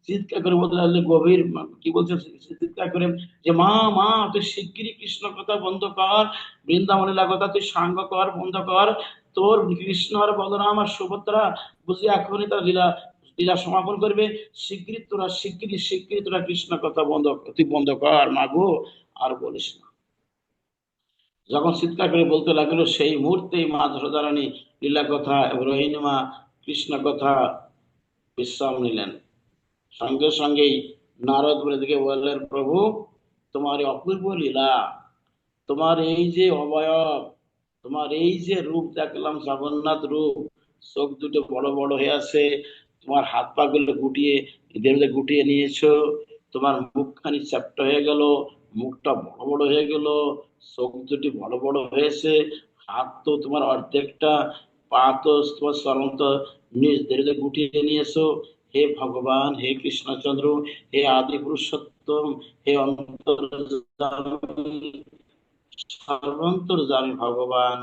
চিৎকার করে বলতে লাগলেন, গভীর কি বলছে, চিৎকার করে যে মা মা তুই শিগগিরই কৃষ্ণ কথা বন্ধ কর, বৃন্দাবন লীলা কথা তুই সাঙ্গ কর, বন্ধ কর। তোর কৃষ্ণ আর বলরাম আর সুভদ্রা বুঝি এখনই তার লীলা লীলা সমাপন করবে। শিগগিরই তোরা কৃষ্ণ কথা বন্ধ, তুই বন্ধ কর মা গো, আর বলিস না। যখন চিৎকার করে বলতে লাগলো, সেই মুহূর্তেই মা যশোদারানী লীলা কথা এবং রোহিণী মা কৃষ্ণ কথা বিশ্রাম নিলেন। সঙ্গে সঙ্গেই নারদ বলে দিকে বললেন, প্রভু তোমার এই অপূর্ব লীলা, তোমার এই যে অবয়ব, তোমার এই যে রূপ দেখলাম, জগন্নাথ রূপ, চোখ দুটো বড় বড় হয়ে আছে, তোমার হাত পা গুলো গুটিয়ে দেহকে গুটিয়ে নিয়েছো, তোমার মুখখানি চ্যাপ্টা হয়ে গেল, মুখটা বড় বড় হয়ে গেল, চোখ দুটি বড় বড় হয়েছে, হাত তো তোমার অর্ধেকটা, পা তো তোমার চরম তো নিজ দেহকে গুটিয়ে নিয়েছো। হে ভগবান, হে কৃষ্ণচন্দ্র, হে আদি পুরুষোত্তম, হে অন্তর্যামী, সর্বান্তর্যামী ভগবান,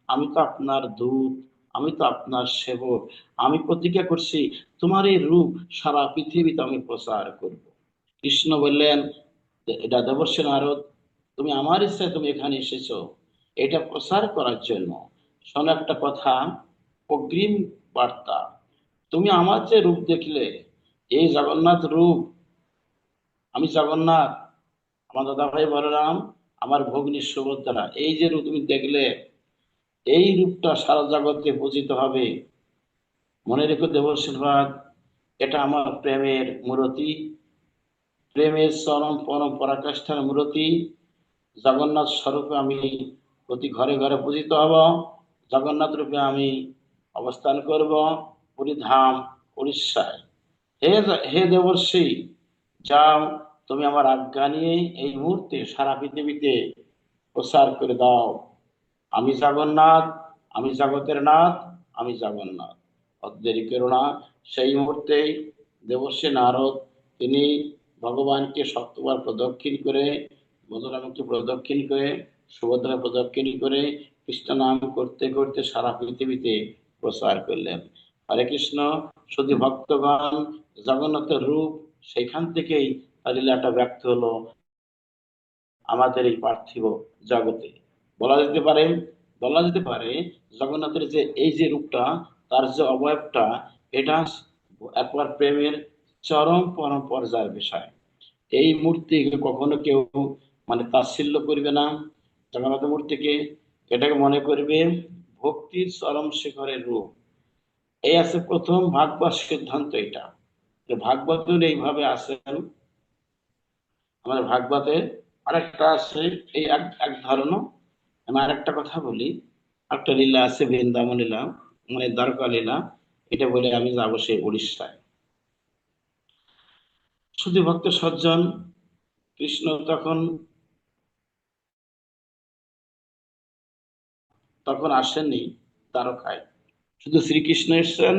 আমি তো আপনার দূত, আমি তো আপনার সেবক, আমি প্রতিজ্ঞা করছি তোমার এই রূপ সারা পৃথিবীতে আমি প্রচার করব। কৃষ্ণ বললেন, এটা দেবর্ষী নারদ, তুমি আমার ইচ্ছায় তুমি এখানে এসেছো এটা প্রচার করার জন্য। শোনো একটা কথা, অগ্রিম বার্তা, তুমি আমার যে রূপ দেখলে, এই জগন্নাথ রূপ, আমি জগন্নাথ, আমার দাদা ভাই বলরাম, আমার ভগ্নী সুভদ্রা, এই যে রূপ তুমি দেখলে, এই রূপটা সারা জগতে পূজিত হবে। মনে রেখো দেবশ্রীবাদ, এটা আমার প্রেমের মূরতি, প্রেমের চরম পরম পরাকাষ্ঠার মূরতি। জগন্নাথ স্বরূপে আমি প্রতি ঘরে ঘরে পূজিত হব, জগন্নাথ রূপে আমি অবস্থান করব পুরীধাম, উড়িষ্যায়। হে দেবর্ষি, যাও, তুমি আমার আজ্ঞা নিয়ে এই মুহূর্তে সারা পৃথিবীতে প্রচার করে দাও, আমি জগন্নাথ, আমি জগতের নাথ, আমি জগন্নাথ। অদ্দেরি করো না। সেই মুহূর্তেই দেবর্ষী নারদ তিনি ভগবানকে সপ্তবার প্রদক্ষিণ করে, বলরামকে প্রদক্ষিণ করে, সুভদ্রা প্রদক্ষিণ করে কৃষ্ণ নাম করতে করতে সারা পৃথিবীতে প্রচার করলেন। হরে কৃষ্ণ। শুধু ভক্তগণ, জগন্নাথের রূপ সেখান থেকেই তার লীলাটা ব্যক্ত হলো আমাদের এই পার্থিব জগতে। বলা যেতে পারে বলা যেতে পারে জগন্নাথের যে এই যে রূপটা, তার যে অবয়বটা, এটা একবার প্রেমের চরম পরম পর্যায়ের বিষয়। এই মূর্তি কখনো কেউ তাচ্ছিল্য করবে না জগন্নাথ মূর্তিকে, এটাকে মনে করবে ভক্তির চরম শিখরের রূপ। এই আছে প্রথম ভাগবত সিদ্ধান্ত, এটা যে ভাগবত এইভাবে আছেন। আমাদের ভাগবতে আরেকটা আছে, এই এক এক ধারণা। আমি আরেকটা কথা বলি, একটা লীলা আছে বৃন্দাবন লীলা, দ্বারকা লীলা। এটা বলে আমি যাবো সেই উড়িষ্যায়। শুধু ভক্ত সজ্জন, কৃষ্ণ তখন তখন আসেননি দ্বারকায়, শুধু শ্রীকৃষ্ণ এসেছেন,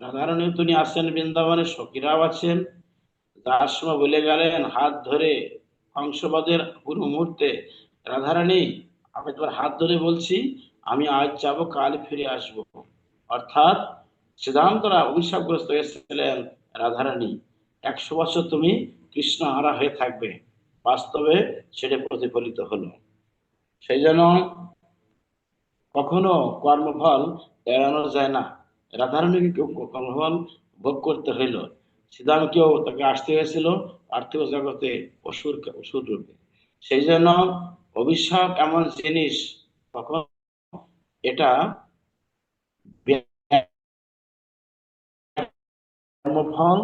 রাধারানী তিনি আসেন বৃন্দাবনে, সখীরাও আছেন। যার সময় বলে গেলেন হাত ধরে কংসবধের পুরো মুহূর্তে, রাধারানী আমি তোমার হাত ধরে বলছি আমি আজ যাব, কাল ফিরে আসব। অর্থাৎ সিদ্ধান্তরা অভিশাপগ্রস্ত হয়েছিলেন, রাধারানী 100 বছর তুমি কৃষ্ণ হারা হয়ে থাকবে। বাস্তবে সেটা প্রতিফলিত হলো। সেই জন্য কখনো কর্মফল এড়ানো যায় না। রাধারণীকে কর্মফল ভোগ করতে হইল, শ্রীরামকেও তাকে আসতে হয়েছিল পার্থিব জগতে অসুর অসুর রূপে। সেই জন্য অভিশাপ এমন জিনিস, তখন এটা কর্মফল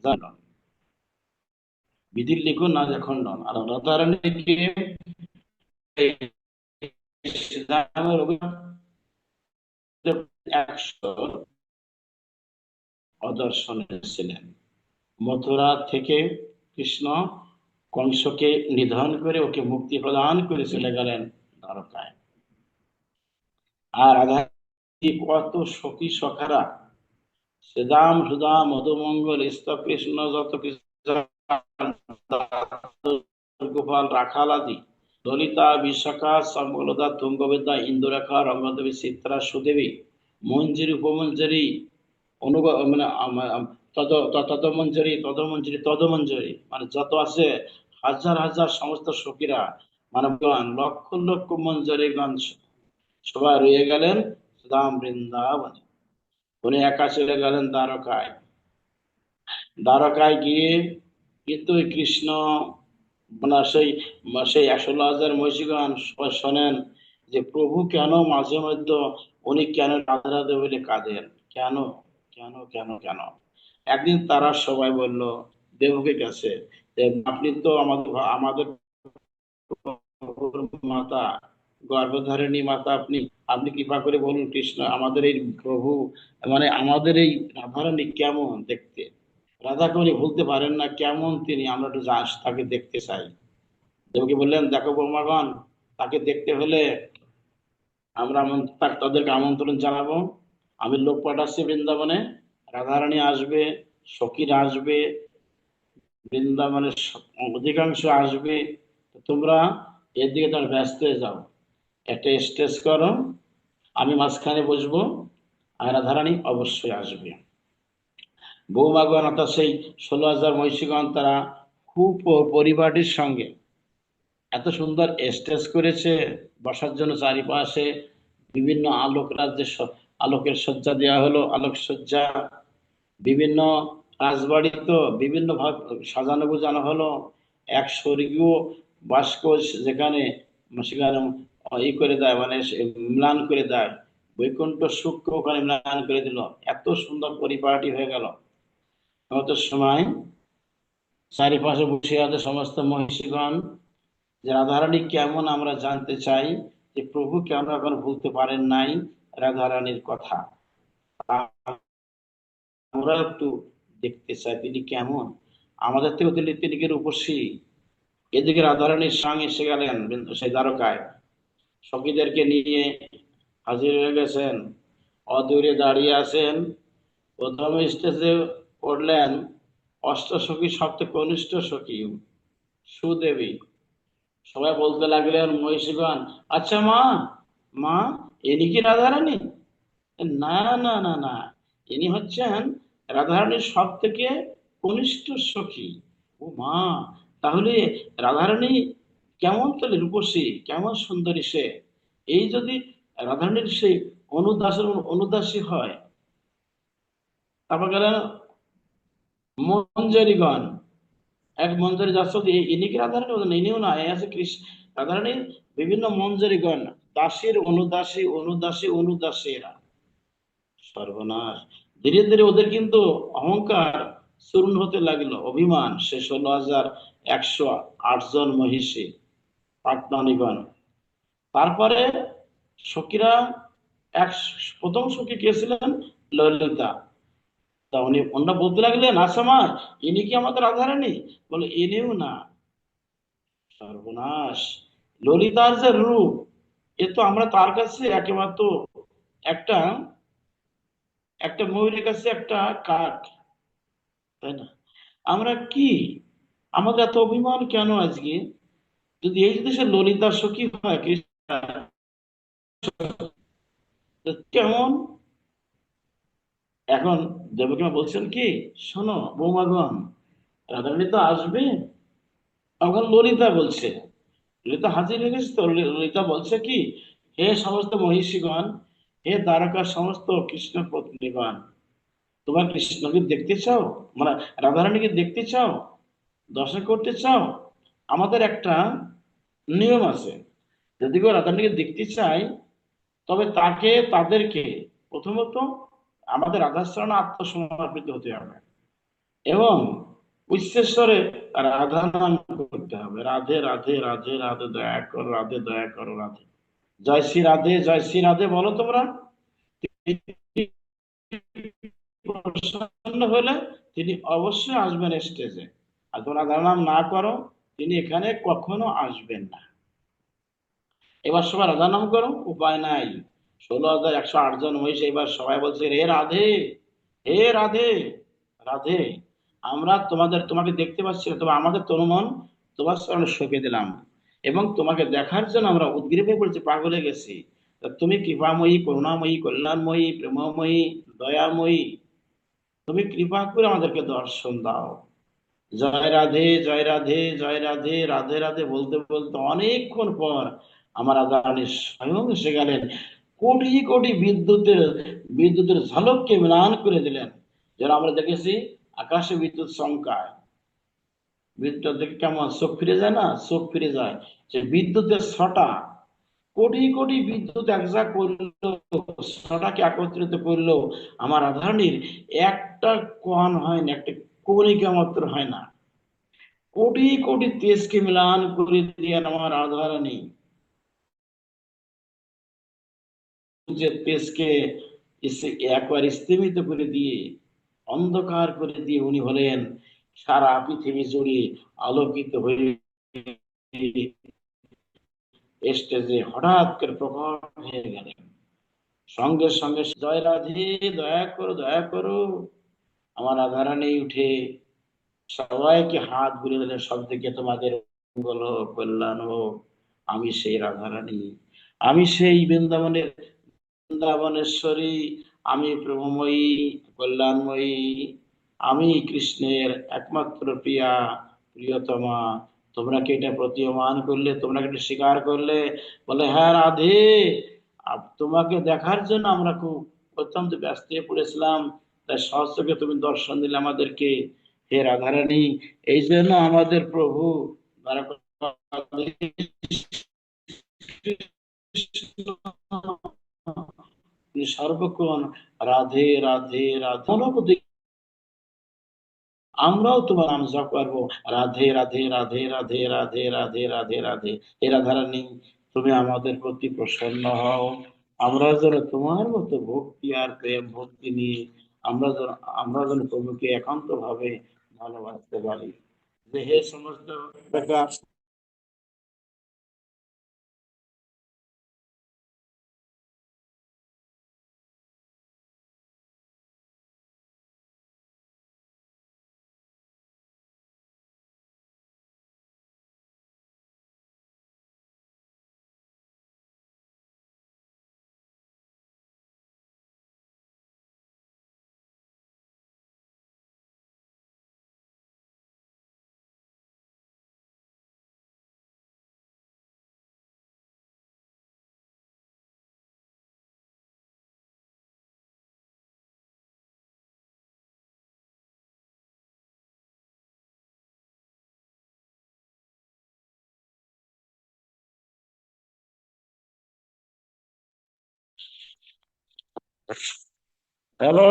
জানন, বিধির লিখন না যে খণ্ডন। আর রাধারণীকে শ্রীরামের অভিশাপ 100 অদর্শনে ছিলেন। মথুরা থেকে কৃষ্ণ কংসকে নিধন করে ওকে মুক্তি প্রদান করে চলে গেলেন দ্বারকায়। আর রাধা কত সখী সখারা, শ্রীদাম সুদাম মধুমঙ্গল স্তব কৃষ্ণ যত কৃষ্ণ গোপাল রাখাল আদি, ললিতা বিশাখা সম্বলদা তুঙ্গবিদ্যা ইন্দুরেখা রঙ্গদেবী চিত্রা সুদেবী মঞ্জুরি উপমঞ্জুরি অনুগ মানে তদমঞ্জুরি তদমঞ্জুরি তদমঞ্জুরি, মানে যত আছে হাজার হাজার সমস্ত সখীরা, মানে লক্ষ লক্ষ মঞ্জুরিগণ সবাই রয়ে গেলেন সুদাম বৃন্দাবনে। উনি একা চলে গেলেন দ্বারকায়। দ্বারকায় গিয়ে কিন্তু ওই কৃষ্ণ মানে সেই সেই 16,000 মহিষীগণ সবাই শোনেন যে প্রভু কেন মাঝে মধ্যে উনি কেন রাধে রাধে বলে কাঁদেন, কেন কেন কেন কেন। একদিন তারা সবাই বলল দেবকীর কাছে যে আপনি তো আমাদের আমাদের মাতা, গর্ভধারিণী মাতা, আপনি আপনি কৃপা করে বলুন কৃষ্ণ আমাদের এই প্রভু মানে আমাদের এই রাধারানী কেমন দেখতে, রাধাকে উনি ভুলতে পারেন না, কেমন তিনি, আমরা একটু তাকে দেখতে চাই। দেবকী বললেন দেখো বৌমাগণ, তাকে দেখতে হলে আমরা তাদেরকে আমন্ত্রণ জানাবো। আমি লোক পাঠাচ্ছি বৃন্দাবনে, রাধারানী আসবে, সখীরা আসবে, বৃন্দাবনের অধিকাংশ আসবে। তোমরা এদিকে তোমার ব্যস্ত হয়ে যাও, একটা স্টেজ করো, আমি মাঝখানে বসবো, আর রাধারানী অবশ্যই আসবে। বৌমাগণ অর্থাৎ সেই 16,000 মহিষীগণ তারা খুব পরিপাটির সঙ্গে এত সুন্দর স্টেজ করেছে বসার জন্য, চারিপাশে বিভিন্ন আলোক রাজ্যের আলোকের সজ্জা দেওয়া হলো, আলোক সজ্জা, বিভিন্ন রাজবাড়ি তো বিভিন্ন ভাগ সাজানো গোছানো হলো। এক স্বর্গীয় বাস্ক যেখানে সেখানে ই করে দেয়, মানে ম্লান করে দেয়, বৈকুণ্ঠ সুখকে ওখানে ম্লান করে দিল, এত সুন্দর পরিপাটি হয়ে গেল। অত সময় চারিপাশে বসে আছে সমস্ত মহিষীগণ, যে রাধারানী কেমন আমরা জানতে চাই, যে প্রভু কেন এখন ভুলতে পারেন নাই রাধারানীর কথা, আমরা একটু দেখতে চাই তিনি কেমন, আমাদের থেকে তিনি কি রূপসী। এদিকে রাধারানীর সঙ্গে এসে গেলেন সেই দ্বারকায়, সখীদেরকে নিয়ে হাজির হয়ে গেছেন, অদূরে দাঁড়িয়ে আছেন। প্রথম স্টেজে উঠলেন অষ্টসখী সবচেয়ে কনিষ্ঠ সখী সুদেবী। সবাই বলতে লাগলেন মহিষীগণ, আচ্ছা মা, মা ইনি কি রাধারানী? না না না না, ইনি হচ্ছেন রাধারানীর সব থেকে কনিষ্ঠ সখী। ও মা, তাহলে রাধারানী কেমন তাহলে রূপসী, কেমন সুন্দরী সে, এই যদি রাধারানীর সেই অনুদাসের অনুদাসী হয়। তারপর গেলেন মঞ্জরীগণ, এক মঞ্জরি যাচ্ছে, ইনি কি রাধারানী? বলেন ইনিও না, এ আছে কৃষ্ণ রাধারানীর বিভিন্ন মঞ্জরীগণ, দাসীর অনুদাসী অনুদাসী অনুদাসীরা। সর্বনাশ, ধীরে ধীরে ওদের কিন্তু অহংকার চূর্ণ হতে লাগলো অভিমান, সে 16,108 জন মহিষী পাটনানিগণ। তারপরে সখীরা এক প্রথম সখী কে ছিলেন? ললিতা। তা উনি অন্য বলতে লাগলেন, আচ্ছা মা, ইনি কি আমাদের রাধারানী? বলে, ইনিও না। সর্বনাশ! ললিতার যে রূপ, এ তো আমরা তার কাছে একেবারে তো একটা একটা ময়ূরের কাছে একটা কাক, তাই না? আমরা কি, আমাদের এত অভিমান কেন আজকে? যদি এই যদি সে ললিতার সখী হয় কৃষ্ণ, তো কেমন? এখন দেবকী মা বলছেন কি, শোনো বৌমাগণ, রাধারানী তো আসবে। তখন ললিতা বলছে, ললিতা হাজির হয়ে গেছে তো, ললিতা বলছে কি, হে সমস্ত মহিষীগণ, হে দ্বারকার সমস্ত কৃষ্ণ পত্নীগণ, তোমার কৃষ্ণকে দেখতে চাও, মানে রাধারানীকে দেখতে চাও, দর্শন করতে চাও? আমাদের একটা নিয়ম আছে, যদি কেউ রাধারানীকে দেখতে চাই, তবে তাদেরকে প্রথমত আমাদের রাধাচরণে আত্মসমর্পিত হতে হবে, এবং উচ্চস্বরে রাধা নাম করতে হবে, রাধে রাধে রাধে রাধে, দয়া করো রাধে, দয়া করো রাধে, জয় শ্রী রাধে, জয় শ্রী রাধে বলো তোমরা। প্রসন্ন হলে তিনি অবশ্যই আসবেন স্টেজে। আর তোমরা রাধা নাম না করো, তিনি এখানে কখনো আসবেন না। এবার সবাই রাধা নাম করো, উপায় নাই। 16,108 জন মহিষ এবার সবাই বলছে, হে রাধে, হে রাধে, রাধে, আমরা তোমাকে দেখতে পাচ্ছি না, তবে আমাদের তনু মন তোমার চরণে সঁপে দিলাম, এবং তোমাকে দেখার জন্য আমরা উদ্গ্রীব হয়ে পড়েছি, পাগল হয়ে গেছি। তা তুমি কৃপাময়ী, করুণাময়ী, কল্যাণময়ী, প্রেমময়ী, দয়াময়ী, তুমি কৃপা করে আমাদেরকে দর্শন দাও। জয় রাধে, জয় রাধে, জয় রাধে, রাধে রাধে বলতে বলতে অনেকক্ষণ পর আমার রাধারানী স্বয়ং এসে গেলেন। কোটি কোটি বিদ্যুতের ঝলককে ম্লান করে দিলেন। যেন আমরা দেখেছি আকাশে বিদ্যুৎ চমকায়, বিদ্যুৎ দেখে কেমন চোখ ফিরে যায় না, চোখ ফিরে যায়। যে বিদ্যুতের ছটা, কোটি কোটি বিদ্যুৎ একজা করলো, ছটাকে একত্রিত করলো, আমার রাধারানীর একটা কোণ হয় না, একটা কণিকা মাত্র হয় না, কোটি কোটি তেজকে মিলান করে দিয়ে আমার রাধারানী যে তেজকে একবার স্তিমিত করে দিয়ে, অন্ধকার করে দিয়ে উনি হলেন সারা পৃথিবী জুড়ে আলোকিত হয়ে স্টেজে হঠাৎ করে প্রকট হয়ে গেলেন। সঙ্গে সঙ্গে জয় রাধে, দয়া করো, দয়া করো, আমার রাধারানী উঠে সবাইকে হাত বুলিয়ে দিলেন, সব থেকে তোমাদের মঙ্গল হোক, কল্যাণ হোক। আমি সেই রাধারানী, আমি সেই বৃন্দাবনেশ্বরী, আমি প্রভুময়ী, কল্যাণময়ী, আমি কৃষ্ণের একমাত্র প্রিয়া, প্রিয়তমা। তোমরা কি এটা প্রতীয়মান করলে? তোমরা কি এটা স্বীকার করলে? বলে, হ্যাঁ রাধে, তোমাকে দেখার জন্য আমরা খুব অত্যন্ত ব্যস্ত হয়ে পড়েছিলাম, তাই সহস্রকে তুমি দর্শন দিলে আমাদেরকে। হে রাধারানী, এই জন্য আমাদের প্রভু দ্বারকাধীশ কৃষ্ণ তিনি সর্বক্ষণ রাধে রাধে রাধে অনুভূতি। আমরাও তোমার নাম জপ করবো, রাধে রাধে রাধে রাধে রাধে রাধে রাধে রাধে। হে রাধারানী, তুমি আমাদের প্রতি প্রসন্ন হও, আমরা যেন তোমার মতো ভক্তি আর প্রেম ভক্তি নিয়ে আমরা যেন প্রভুকে একান্ত ভাবে ভালোবাসতে পারি। যে হে সমস্ত বেকার। হ্যালো।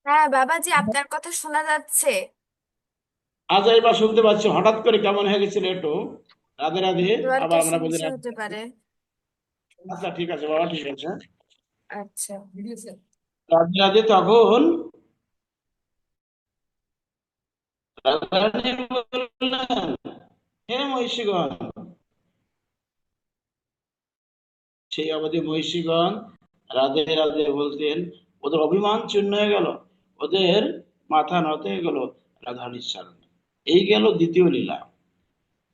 হ্যাঁ বাবাজি, আপনার কথা শোনা যাচ্ছে। আজ এবার শুনতে পাচ্ছি, হঠাৎ করে কেমন হয়ে গেছিল একটু। রাধে রাধে। আবার নেটওয়ার্কের আমরা বলি সমস্যা রাধে হতে রাধে। পারে। আচ্ছা ঠিক আছে বাবা, ঠিক আছে। আচ্ছা। রাধে রাধে। তখন রাধে রাধে বললেন, হে মহিষীগণ। সেই অবধি মহিষীগণ রাধে রাধে বলতেন। ওদের অভিমান চূর্ণ হয়ে গেল, ওদের মাথা নত হয়ে গেল রাধারানীর সামনে। এই গেল দ্বিতীয় লীলা।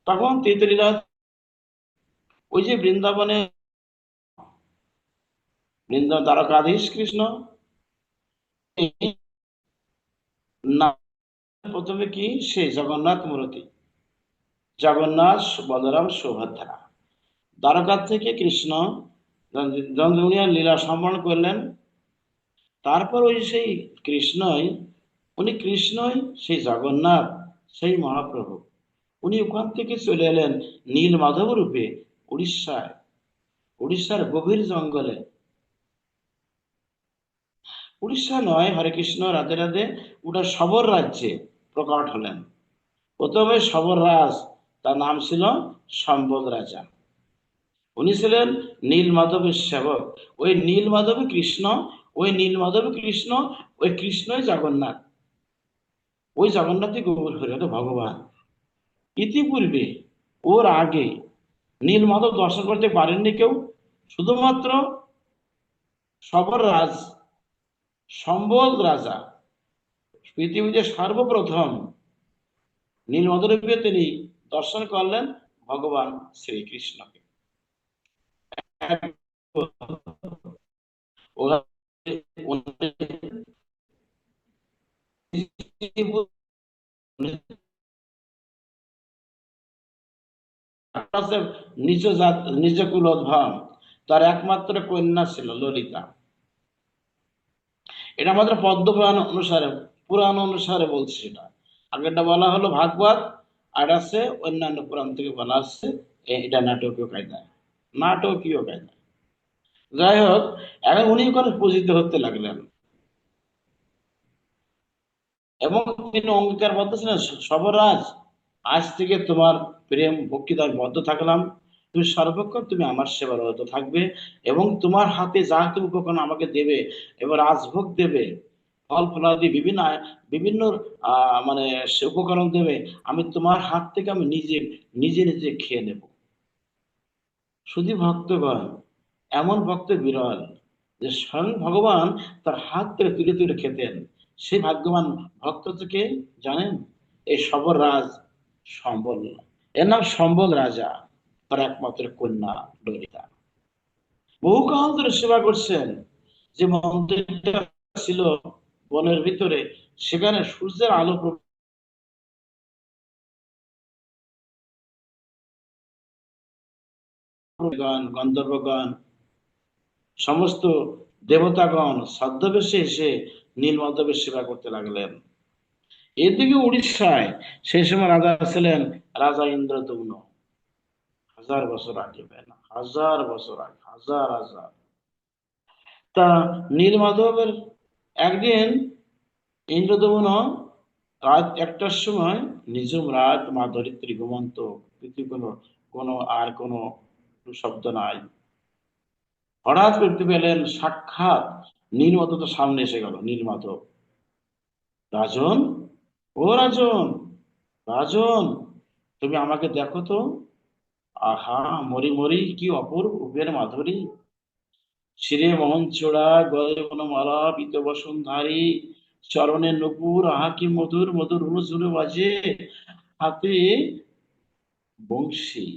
তখন তৃতীয় লীলা, ওই যে বৃন্দাবনে, বৃন্দাবন দ্বারকাধীশ কৃষ্ণ, এই নাম প্রথমে কি, সে জগন্নাথ মূর্তি, জগন্নাথ বলরাম সুভদ্রা। দ্বারকা থেকে কৃষ্ণ চন্দ্রমুনিয়ার লীলা সম্পন্ন করলেন। তারপর ওই সেই কৃষ্ণই, উনি কৃষ্ণই সেই জগন্নাথ, সেই মহাপ্রভু। উনি ওখান থেকে চলে এলেন নীল মাধব রূপে উড়িষ্যায়, উড়িষ্যার গভীর জঙ্গলে। উড়িষ্যা নয়, হরে কৃষ্ণ রাধে রাধে, ওটা সবর রাজ্যে প্রকট হলেন। প্রথমে সবর রাজ, তার নাম ছিল সম্বল রাজা। উনি ছিলেন নীল মাধবের সেবক। ওই নীল মাধবী কৃষ্ণ, ওই নীল মাধবী কৃষ্ণ, ওই কৃষ্ণই জগন্নাথ, ওই জগন্নাথই গৌর হরিহর ভগবান। ইতিপূর্বে, ওর আগে নীল মাধব দর্শন করতে পারেননি কেউ। শুধুমাত্র সবর রাজ, সম্বল রাজা, পৃথিবীতে সর্বপ্রথম নীল মাধবকে তিনি দর্শন করলেন ভগবান শ্রীকৃষ্ণকে। নিজ জাত, নিজ কুলোদ্ভব, তার একমাত্র কন্যা ছিল ললিতা। এটা আমাদের পদ্মপুরাণ অনুসারে, পুরাণ অনুসারে বলছে। সেটা আগেরটা বলা হলো ভাগবত, আর আছে অন্যান্য পুরাণ থেকে বলা আসছে। এটা নাটকীয় কায়দায়, নাটকীয় কায়দায়। যাই হোক, এখন উনি ওখানে পূজিত হতে লাগলেন, এবং তিনি অঙ্গীকারবদ্ধ ছিলেন, সবরাজ, আজ থেকে তোমার প্রেম ভক্তিতে আমি বদ্ধ থাকলাম। তুমি সর্বক্ষণ তুমি আমার সেবারত থাকবে, এবং তোমার হাতে যা তুমি উপকরণ আমাকে দেবে, এবং রাজভোগ দেবে, ফল ফলাদি বিভিন্ন বিভিন্ন মানে সে উপকরণ দেবে, আমি তোমার হাত থেকে আমি নিজে নিজে নিজে খেয়ে নেব। শুধু ভক্তগণ, এমন ভক্ত বিরল যে স্বয়ং ভগবান তার হাত থেকে তুলে তুলে খেতেন। সেই ভাগ্যবান ভক্ত থেকে জানেন, এই সবর রাজ সম্বল, এর নাম সম্বল রাজা, তার একমাত্র কন্যা ললিতা। বহুকাল ধরে সেবা করছেন। যে মন্দিরটা ছিল বনের ভিতরে, সেখানে সূর্যের আলো, গন্ধর্বগণ, সমস্ত দেবতাগণ ছদ্মবেশে এসে নীলমাধবের সেবা করতে লাগলেন। এদিকে উড়িষ্যায় সেই সময় রাজা ছিলেন রাজা ইন্দ্রদম্ন। 1000 বছর আগে, না, 1000 বছর আগে, হাজার হাজার। তা নীলমাধবের একদিন ইন্দ্রদমন রাত 1টার সময়, নিজম রাত, মা ধরিত্রী ঘুমন্ত, পৃথিবী কোনো কোনো আর কোনো শব্দ নাই। হঠাৎ করতে পেলেন সাক্ষাৎ নীলমাধব, তো সামনে এসে গেল নীলমাধব। রাজন, ও রাজন, রাজন, তুমি আমাকে দেখো তো। আহা, মরি মরি, কি অপূর্ব রূপের মাধুরী। শিরে মোহন চূড়া, গলে বনমালা, পিত বসনধারী, চরণে নুপুর, আহা কি মধুর মধুর ঝুলে বাজে, হাতে বংশী,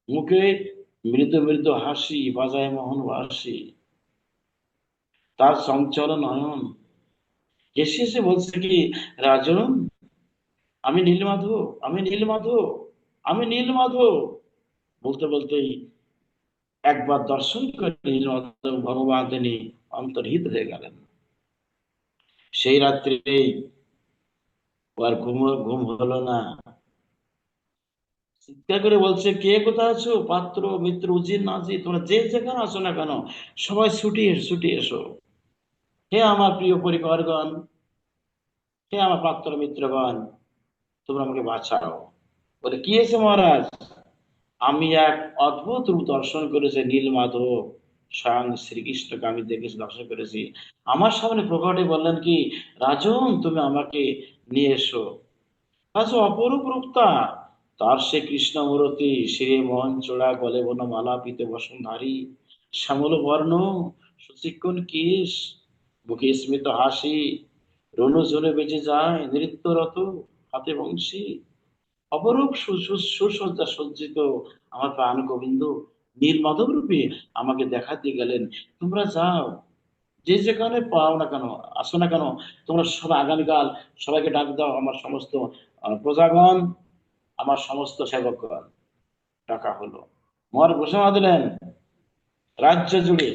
মুখে মৃদু মৃদু হাসি, বাজায় মোহন বাসি, তার চঞ্চল নয়ন। এসে এসে বলছে কি, রাজন, আমি নীলমাধব, আমি নীলমাধব, আমি নীলমাধব। বলতে বলতেই একবার দর্শন করে নীলমাধব ভগবান তিনি অন্তর্হিত হয়ে গেলেন। সেই রাত্রিতেই আর ঘুম ঘুম হলো না। চিৎকার করে বলছে, কে কোথায় আছো, পাত্র মিত্র উজির নাজি, তোমরা যে যেখানে আছো না কেন, সবাই ছুটি ছুটি এসো। হে আমার প্রিয় পরিবারগণ, হে আমার প্রাক্তন মিত্রগণ, তোমরা আমাকে বাঁচাও। বলে কি হয়েছে মহারাজ? আমি এক অদ্ভুত রূপ দর্শন করেছি, নীলমাধব স্বয়ং শ্রীকৃষ্ণকে আমি দেখেছি, দর্শন করেছি। আমার সামনে প্রকটে বললেন কি, রাজন তুমি আমাকে নিয়ে এসো। আজ অপরূপ রূপতা, তার সে কৃষ্ণমূরতি, শিরে মোহন চূড়া, গলে বনমালা, পিতে বসনধারী, শ্যামল বর্ণ, সুচিক্কণ কেশ, মুখে স্মিত হাসি, রণু ঝুলে বেজে যায় নৃত্যরত, হাতে বংশী, অপরূপ সুসজ্জা সজ্জিত আমার প্রাণ গোবিন্দ নীল মাধব রূপে আমাকে দেখাতে গেলেন। তোমরা যাও, যে যেখানে পাও না কেন, আসো না কেন, তোমরা সবাই আগামীকাল সবাইকে ডাক দাও, আমার সমস্ত প্রজাগণ, আমার সমস্ত সেবকগণ। ডাকা হলো। মহারাজ ঘোষণা দিলেন রাজ্য জুড়ে,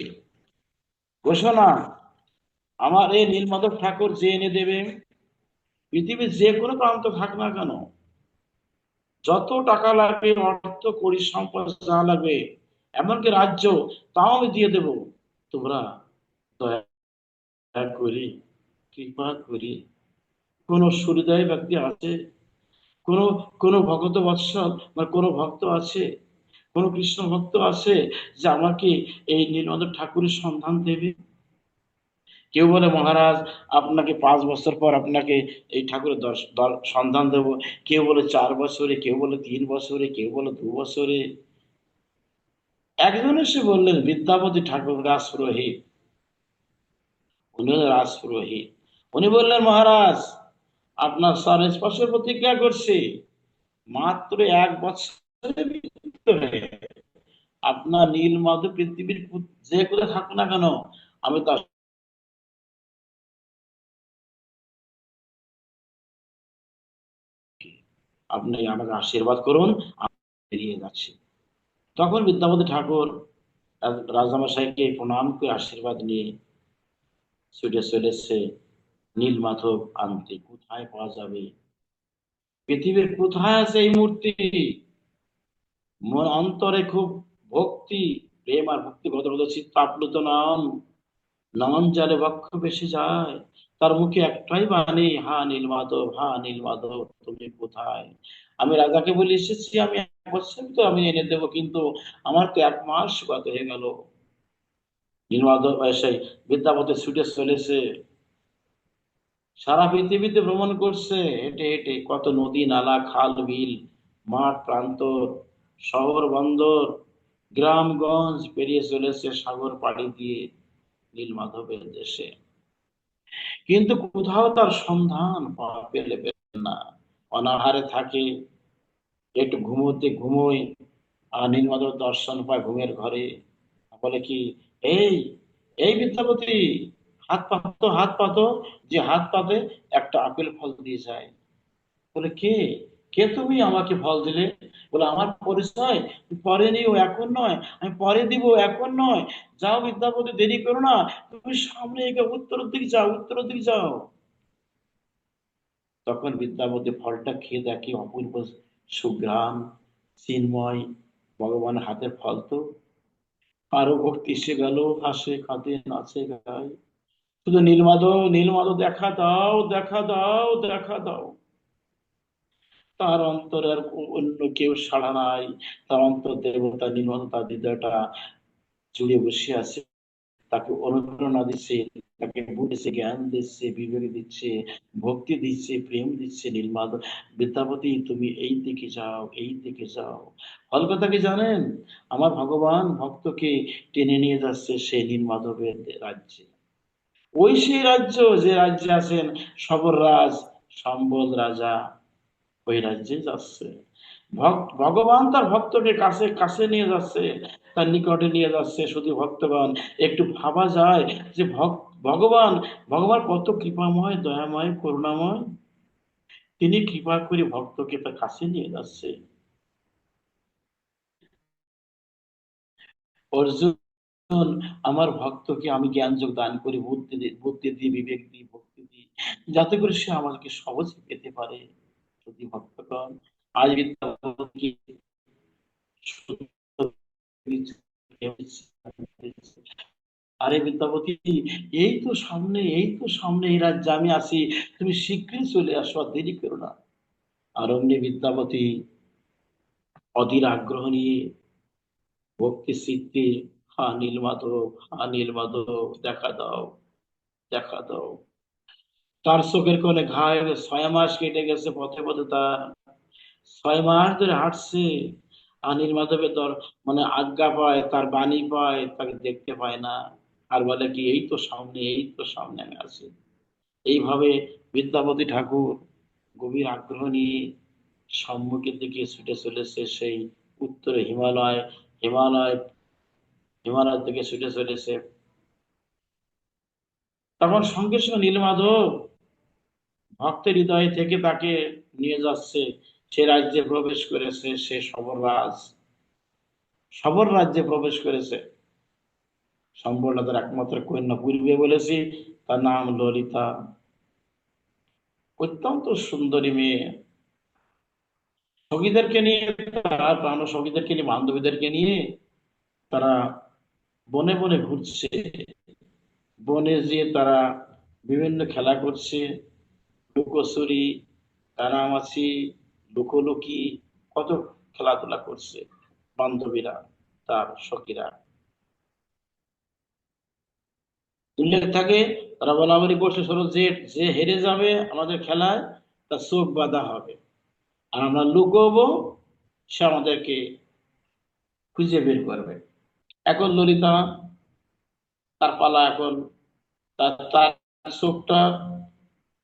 ঘোষণা, আমার এই নীলমাধব ঠাকুর যে এনে দেবে, পৃথিবীর যে কোনো প্রান্ত থাক না কেন, যত টাকা লাগবে, অর্থ কড়ি সম্পদ যা লাগবে, এমনকি রাজ্য, তাও আমি দিয়ে দেব। তোমরা দয়া করি, কৃপা করি, কোন সুহৃদয় ব্যক্তি আছে, কোন কোন ভগত বৎসল বা কোন ভক্ত আছে, কোন কৃষ্ণ ভক্ত আছে যে আমাকে এই নীলমাধব ঠাকুরের সন্ধান দেবে? কেউ বলে মহারাজ আপনাকে 5 বছর পর আপনাকে এই ঠাকুরের সন্ধান দেব। কেউ বলে 4 বছরে, কেউ বলে 3 বছরে, কেউ বলে 2 বছরে। একজন এসে বললেন বিদ্যাপতি ঠাকুর রাজপুরোহিত, উনি হলেন রাজপুরোহিত। উনি বললেন মহারাজ আপনার স্যার স্পর্শের প্রতিজ্ঞা করছি, মাত্র 1 বছরের ভিতরে আপনার নীলমাধব পৃথিবীর যে কোথায় থাকুক না কেন, আমি তার, আপনি আমাকে আশীর্বাদ করুন, আমি বেরিয়ে যাচ্ছি। তখন বিদ্যাপতি ঠাকুর রাজামশাইকে প্রণাম করে আশীর্বাদ নিয়ে ছুটে চলেছে নীলমাধব আনতে। কোথায় পাওয়া যাবে, পৃথিবীর কোথায় আছে এই মূর্তি? মন অন্তরে খুব ভক্তি, প্রেম আর ভক্তি গদগদ চিত্ত আপ্লুত নন, নমন জালে বক্ষ বেশি যায়, তার মুখে একটাই বাণী, হা নীলমাধব, হা নীলমাধব তুমি কোথায়? আমি রাজাকে বলে এসেছি আমি 1 বছর তো আমি এনে দেবো, কিন্তু আমার তো 1 মাস গত হয়ে গেল। নীলমাধব এসে বিদ্যাপতি ছুটে চলেছে, সারা পৃথিবীতে ভ্রমণ করছে, হেঁটে হেঁটে কত নদী নালা খাল বিল, মাঠ প্রান্তর, শহর বন্দর, গ্রামগঞ্জ পেরিয়ে চলেছে সাগর পাড়ি দিয়ে নীলমাধবের দেশে। কিন্তু কোথাও তার সন্ধান পেলে পেলেন না। অনাহারে থাকে, একটু ঘুমোতে ঘুমোয়, আর নীলমাধব দর্শন পায় ঘুমের ঘরে। বলে কি, এই এই বিদ্যাপতি, হাত পাতো, হাত পাতো। যে হাত পাতে একটা আপেল ফল দিয়ে যায়। বলে কে, কে তুমি আমাকে ফল দিলে? বলে আমার পরিচয় পরে নিও, এখন নয়, আমি পরে দিব, এখন নয়। যাও বিদ্যাপতি, দেরি করো না, তুমি সামনে এগিয়ে উত্তরের দিকে যাও, উত্তরের দিকে যাও। তখন বিদ্যাপতি ফলটা খেয়ে দেখে অপূর্ব সুঘ্রাণ, চিন্ময়, ভগবানের হাতের ফল তো। আরো ভক্তি এসে গেল, হাসে কাঁদে নাচে গায়, শুধু নীলমাধব, নীলমাধব দেখা দাও, দেখা দাও, দেখা দাও। তার অন্তরে আর অন্য কেউ সাড়া নাই। তার অন্তর দেবতা নীলমাধব তার হৃদয়টা জুড়ে বসে আছে, তাকে অনুপ্রেরণা দিচ্ছে, তাকে বুঝেছে, জ্ঞান দিচ্ছে, বিবেক দিচ্ছে, ভক্তি দিচ্ছে, প্রেম দিচ্ছে। নীলমাধব, বিদ্যাপতি তুমি এই দিকে যাও, এই দিকে যাও। ফল কথা কি জানেন? আমার ভগবান ভক্তকে টেনে নিয়ে যাচ্ছে সেই নীলমাধবের রাজ্যে। ওই সেই রাজ্য যে রাজ্যে আছেন সবররাজ সম্বল রাজা, ওই রাজ্যে যাচ্ছে। ভগবান তার ভক্তকে কাছে কাছে নিয়ে যাচ্ছে, তার নিকটে নিয়ে যাচ্ছে। শুধু ভক্তগণ, একটু ভাবা যায় যে ভগবান, ভগবান কত কৃপাময়, দয়াময়, করুণাময়। তিনি কৃপা করে ভক্তকে তার কাছে নিয়ে যাচ্ছে। অর্জুন, আমার ভক্তকে আমি জ্ঞান যোগ দান করি, বুদ্ধি দিই, বিবেক দিই, ভক্তি দিই, যাতে করে সে আমাকে সহজে পেতে পারে। যদি ভক্তগণ আজ বিদ্যাপতিকে আরে বিদ্যাপতি, এই তো সামনে, এই তো সামনে এই রাজ্যে আমি আছি, তুমি শীঘ্রই চলে আসো, আর দেরি করো না। আর অমনি বিদ্যাপতি অধীর আগ্রহ নিয়ে ভক্তি চিত্তে, হা নীলমাধব, হা নীলমাধব, দেখা দাও, দেখা দাও। তার চোখের কোণে ঘায় 6 মাস কেটে গেছে পথে পথে তার, 6 মাস ধরে হাঁটছে। অনিল মাধবের মানে আজ্ঞা পায়, তার বাণী পায়, তাকে দেখতে পায় না। আর বলে কি, এই তো সামনে, এই তো সামনে আমি আছি। এইভাবে বিদ্যাপতি ঠাকুর গভীর আগ্রহ নিয়ে সম্মুখের দিকে ছুটে চলেছে, সেই উত্তরে হিমালয়, হিমালয়, হিমালয় থেকে ছুটে চলেছে। তখন সঙ্গে সঙ্গে নীলমাধব ভক্তের হৃদয় থেকে তাকে নিয়ে যাচ্ছে। সে রাজ্যে প্রবেশ করেছে, সে সবররাজ, সবর রাজ্যে প্রবেশ করেছে। সম্পূর্ণতার একমাত্র কন্যা, পূর্বে বলেছি তার নাম ললিতা, অত্যন্ত সুন্দরী মেয়ে। সখীদেরকে নিয়ে, তার প্রাণ সখীদেরকে নিয়ে, বান্ধবীদেরকে নিয়ে তারা বনে বনে ঘুরছে। বনে যেয়ে তারা বিভিন্ন খেলা করছে, লুকোচুরি, কানামাছি, লুকোলুকি, কত খেলাধুলা করছে বান্ধবীরা, তার সখীরা। উল্লেখ থাকে, তারা বলাবলি করছে, শোনো, যে যে হেরে যাবে আমাদের খেলায়, তার চোখ বাঁধা হবে, আর আমরা লুকোবো, সে আমাদেরকে খুঁজে বের করবে। এখন ললিতা, তার পালা এখন, তার তার চোখটা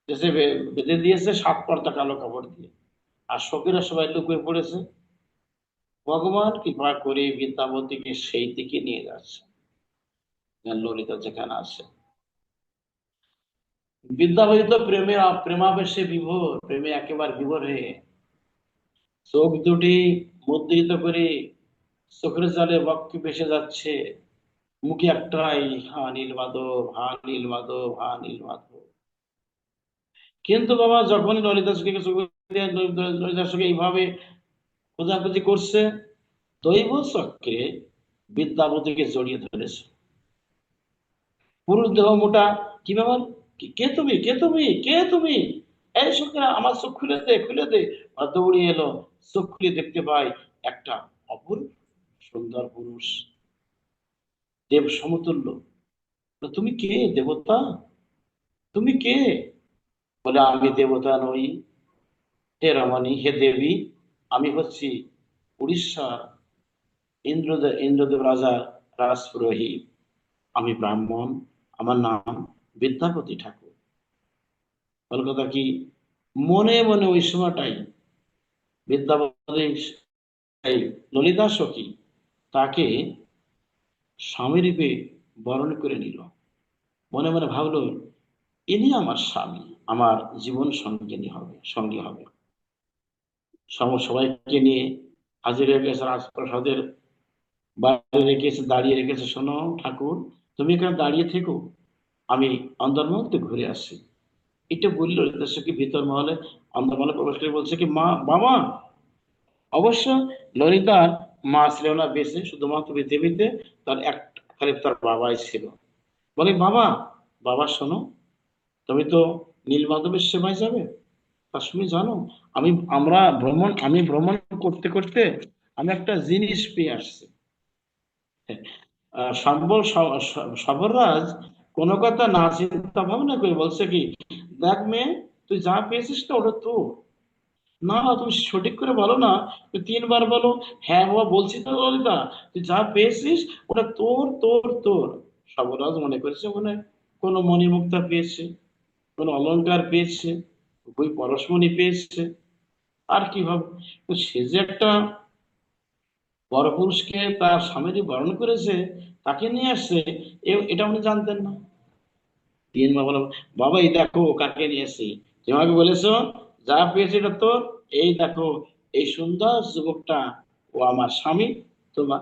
দেশে বেঁধে দিয়েছে 7 পর্দা কালো কাপড় দিয়ে, আর সখীরা সবাই লুকিয়ে পড়েছে। ভগবান কৃপা করে বিদ্যাপতিকে সেই দিকে নিয়ে যাচ্ছে, ললিতা যেখানে আছে। বিদ্যাপতি তো প্রেমে, প্রেমাবেশে বিভোর, প্রেমে একেবারে বিভোর হয়ে চোখ দুটি মুদ্রিত করে চোখের জলে বক্ষে ভেসে যাচ্ছে, মুখে একটাই, হা নীল মাধব, হা নীল মাধব, হা নীল মাধব। কিন্তু বাবা, যখনই ললিতার সঙ্গে ললিতার সঙ্গে এইভাবে খোঁজাখুঁজি করছে, দৈব চক্রে বিদ্যাপতিকে জড়িয়ে ধরেছে। পুরুষ দেহ মোটা, কি ব্যাপার, কে তুমি, কে তুমি, কে তুমি? এই সখীরা, আমার চোখ খুলে দে, খুলে দে। আর দৌড়ে এলো, চোখ খুলে দেখতে পাই একটা অপূর্ব সুন্দর পুরুষ, দেব সমতুল্য। তুমি কে দেবতা, তুমি কে? বলে, আমি দেবতা নই হে রমণী, হে দেবী, আমি হচ্ছি উড়িষ্যার ইন্দ্রদেব রাজার রাজপুরোহিত, আমি ব্রাহ্মণ, আমার নাম বিদ্যাপতি ঠাকুর। কলকাতা কি, মনে মনে ওই সময়টাই বিদ্যাপতি, এই ললিতা সখী, তাকে স্বামী রূপে বরণ করে নিল। মনে মনে ভাবলো, ইনি আমার স্বামী, আমার জীবন সঙ্গিনী হবে, সঙ্গী হবে। সবাইকে নিয়ে হাজির হয়ে গেছে রাজপ্রাসাদের বাইরে, রেখেছে, দাঁড়িয়ে রেখেছে। শোনো ঠাকুর, তুমি এখানে দাঁড়িয়ে থেকো, আমি অন্দরমহলে ঘুরে আসি। এটা বললো ললিতা সখী ভিতর মহলে, অন্দরমহলে প্রবেশ করে বলছে কি, মা, বাবা। অবশ্য ললিতার মা ছিল না বেঁচে, শুধুমাত্র পৃথিবীতে তার এক, খালি তার বাবাই ছিল। বলে, বাবা, বাবা শোনো, তুমি তো নীলমাধবের সেবায় যাবে, তার সঙ্গে জানো, আমি ভ্রমণ করতে করতে আমি একটা জিনিস পেয়ে আসছি। সম্বল সবররাজ কোনো কথা না চিন্তা ভাবনা করে বলছে কি, দেখ মেয়ে, তুই যা পেয়েছিস না ওটা তো, না না, তুমি সঠিক করে বলো না, তুমি 3 বার বলো। হ্যাঁ বাবা, বলছি তো ললিতা, তুই যা পেয়েছিস ওটা তোর, তোর, তোর। সবরাজ মনে করেছে মনে হয় কোনো মণিমুক্তা পেয়েছে, কোনো অলংকার পেয়েছে, বই পরশমণি পেয়েছে, আর কি ভাব। তো সে যে একটা পরপুরুষকে তার স্বামীরই বরণ করেছে, তাকে নিয়ে আসছে, এটা উনি জানতেন না। 3 বার বলো, বাবা এই দেখো কাকে নিয়ে এসেছি, তুমি আমাকে বলেছো যা পেয়েছে এটা তোর, এই দেখো, এই সুন্দর যুবকটা, ও আমার স্বামী, তোমার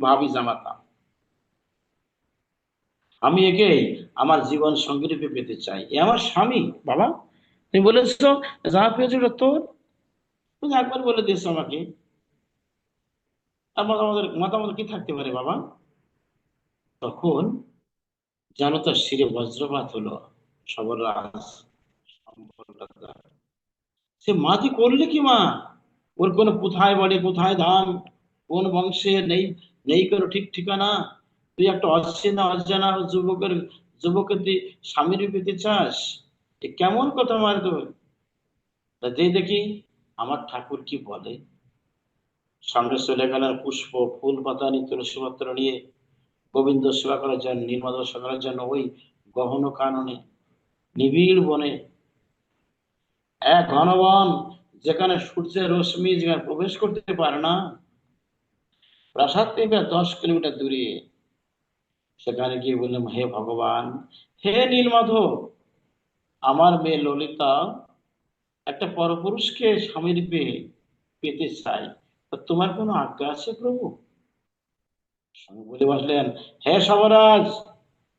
ভাবি জামাতা, আমি একে আমার জীবন সঙ্গী রূপে পেতে চাই, এ আমার স্বামী। বাবা, তুমি বলেছো যা পেয়েছো এটা তোর, তুমি একবার বলে দিয়েছো আমাকে, আমাদের মতামত কি থাকতে পারে বাবা? তখন জানো তো শিরে বজ্রপাত হলো। সবরাজ সম্পর্কটা, সে মাটি করলে কি মা? ওর কোনো কোথায় বাড়ি, কোথায় ধান, কোন বংশে নেই, নেই কোনো ঠিক ঠিকানা। তুই একটা অচেনা অজানা যুবকের তুই স্বামী পেতে চাস? এ কেমন কথা মার তোর? তা যে দেখি আমার ঠাকুর কি বলে। সামনে চলে গেলেন পুষ্প ফুল পাতা নিয়ে, তুলসী পত্র নিয়ে, গোবিন্দ সেবা করার জন্য, নির্মাদ সেবা করার জন্য ওই গহন কাননে, নিবিড় বনে, এক ঘন বন, যেখানে সূর্যের রশ্মি যেখানে প্রবেশ করতে পারে না, প্রাসাদ থেকে 10 কিলোমিটার দূরে। সেখানে গিয়ে বললাম, হে ভগবান, হে নীলমাধব, আমার মেয়ে ললিতা একটা পরপুরুষকে স্বামী রূপে পেতে চাই, তা তোমার কোনো আজ্ঞা আছে প্রভু? স্বামী বলে বসলেন, হে সবরাজ,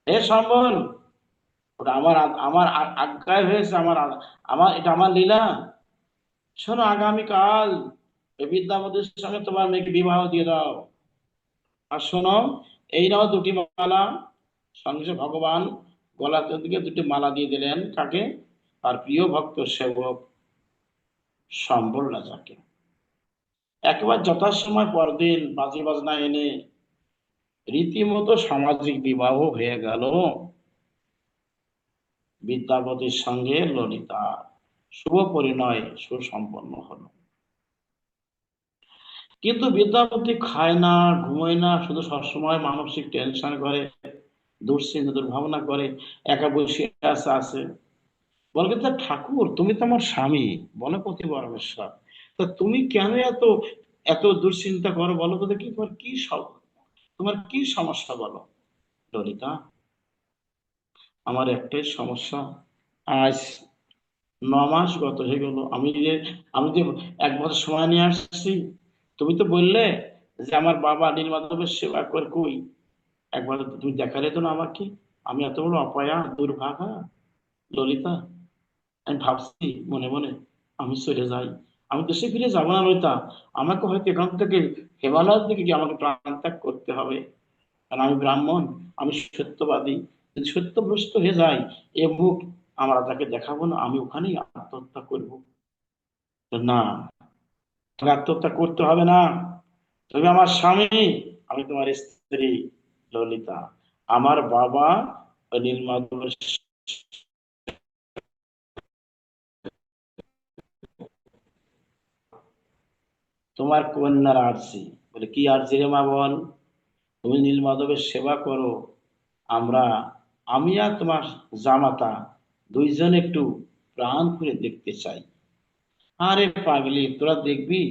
হে সম্বল, ওটা আমার আজ্ঞায় হয়েছে, আমার এটা আমার লীলা। শোনো, আগামীকাল এই বিদ্যাপতির সঙ্গে তোমার মেয়েকে বিবাহ দিয়ে দাও। আর শোনো, এই নাও 2টি মালা। সঙ্গে ভগবান গলাতে দিকে 2টি মালা দিয়ে দিলেন। কাকে? আর প্রিয় ভক্ত সেবক সম্বল রাজাকে। একবার যথাসময় পরদিন বাজি বাজনা এনে রীতিমতো সামাজিক বিবাহ হয়ে গেল বিদ্যাপতির সঙ্গে ললিতা। শুভ পরিণয় সুসম্পন্ন হলো। কিন্তু বিদ্যাপতি খায় না, ঘুমোয় না, শুধু সবসময় মানসিক টেনশন করে, দুশ্চিন্তা দুর্ভাবনা করে, একা বসে আছে। বলে, তা ঠাকুর, তুমি তো আমার স্বামী, বনপতি পরমেশ্বর, তা তুমি কেন এত এত দুশ্চিন্তা করো? বলো তো দেখি, তোমার কি সমস্যা বলো। ললিতা, আমার একটাই সমস্যা। আজ 9 মাস গত হয়ে গেল, আমি যে 1 বছর সময় নিয়ে আসছি। তুমি তো বললে যে আমার বাবা নীলমাধবের সেবা করে, কই? একবার তো তুমি দেখালে তো না আমাকে। আমি এত বড় অপয়া দুর্ভাগা ললিতা। আমি ভাবছি মনে মনে, আমি চলে যাই, আমি দেশে ফিরে যাবো না ললিতা। আমাকে হয়তো এখান থেকে হিমালয়ের দিকে গিয়ে আমাকে প্রাণ ত্যাগ করতে হবে। কারণ আমি ব্রাহ্মণ, আমি সত্যবাদী। যদি সত্যভ্রষ্ট হয়ে যায়, এ মুখ আমরা তাকে দেখাবো না, আমি ওখানেই আত্মহত্যা করবো। তো না, তোকে আত্মহত্যা করতে হবে না। তুমি আমার স্বামী, আমি তোমার স্ত্রী ললিতা। আমার বাবা ওই নীলমাধবের, তোমার কন্যার আর্জি। বলে, কি আর্জি রে মা, বল। তুমি নীলমাধবের সেবা করো, আমরা, আমি আর তোমার জামাতা, দুইজন একটু প্রাণ খুলে দেখতে চাই। আরে পাগলি, তোরা দেখবি,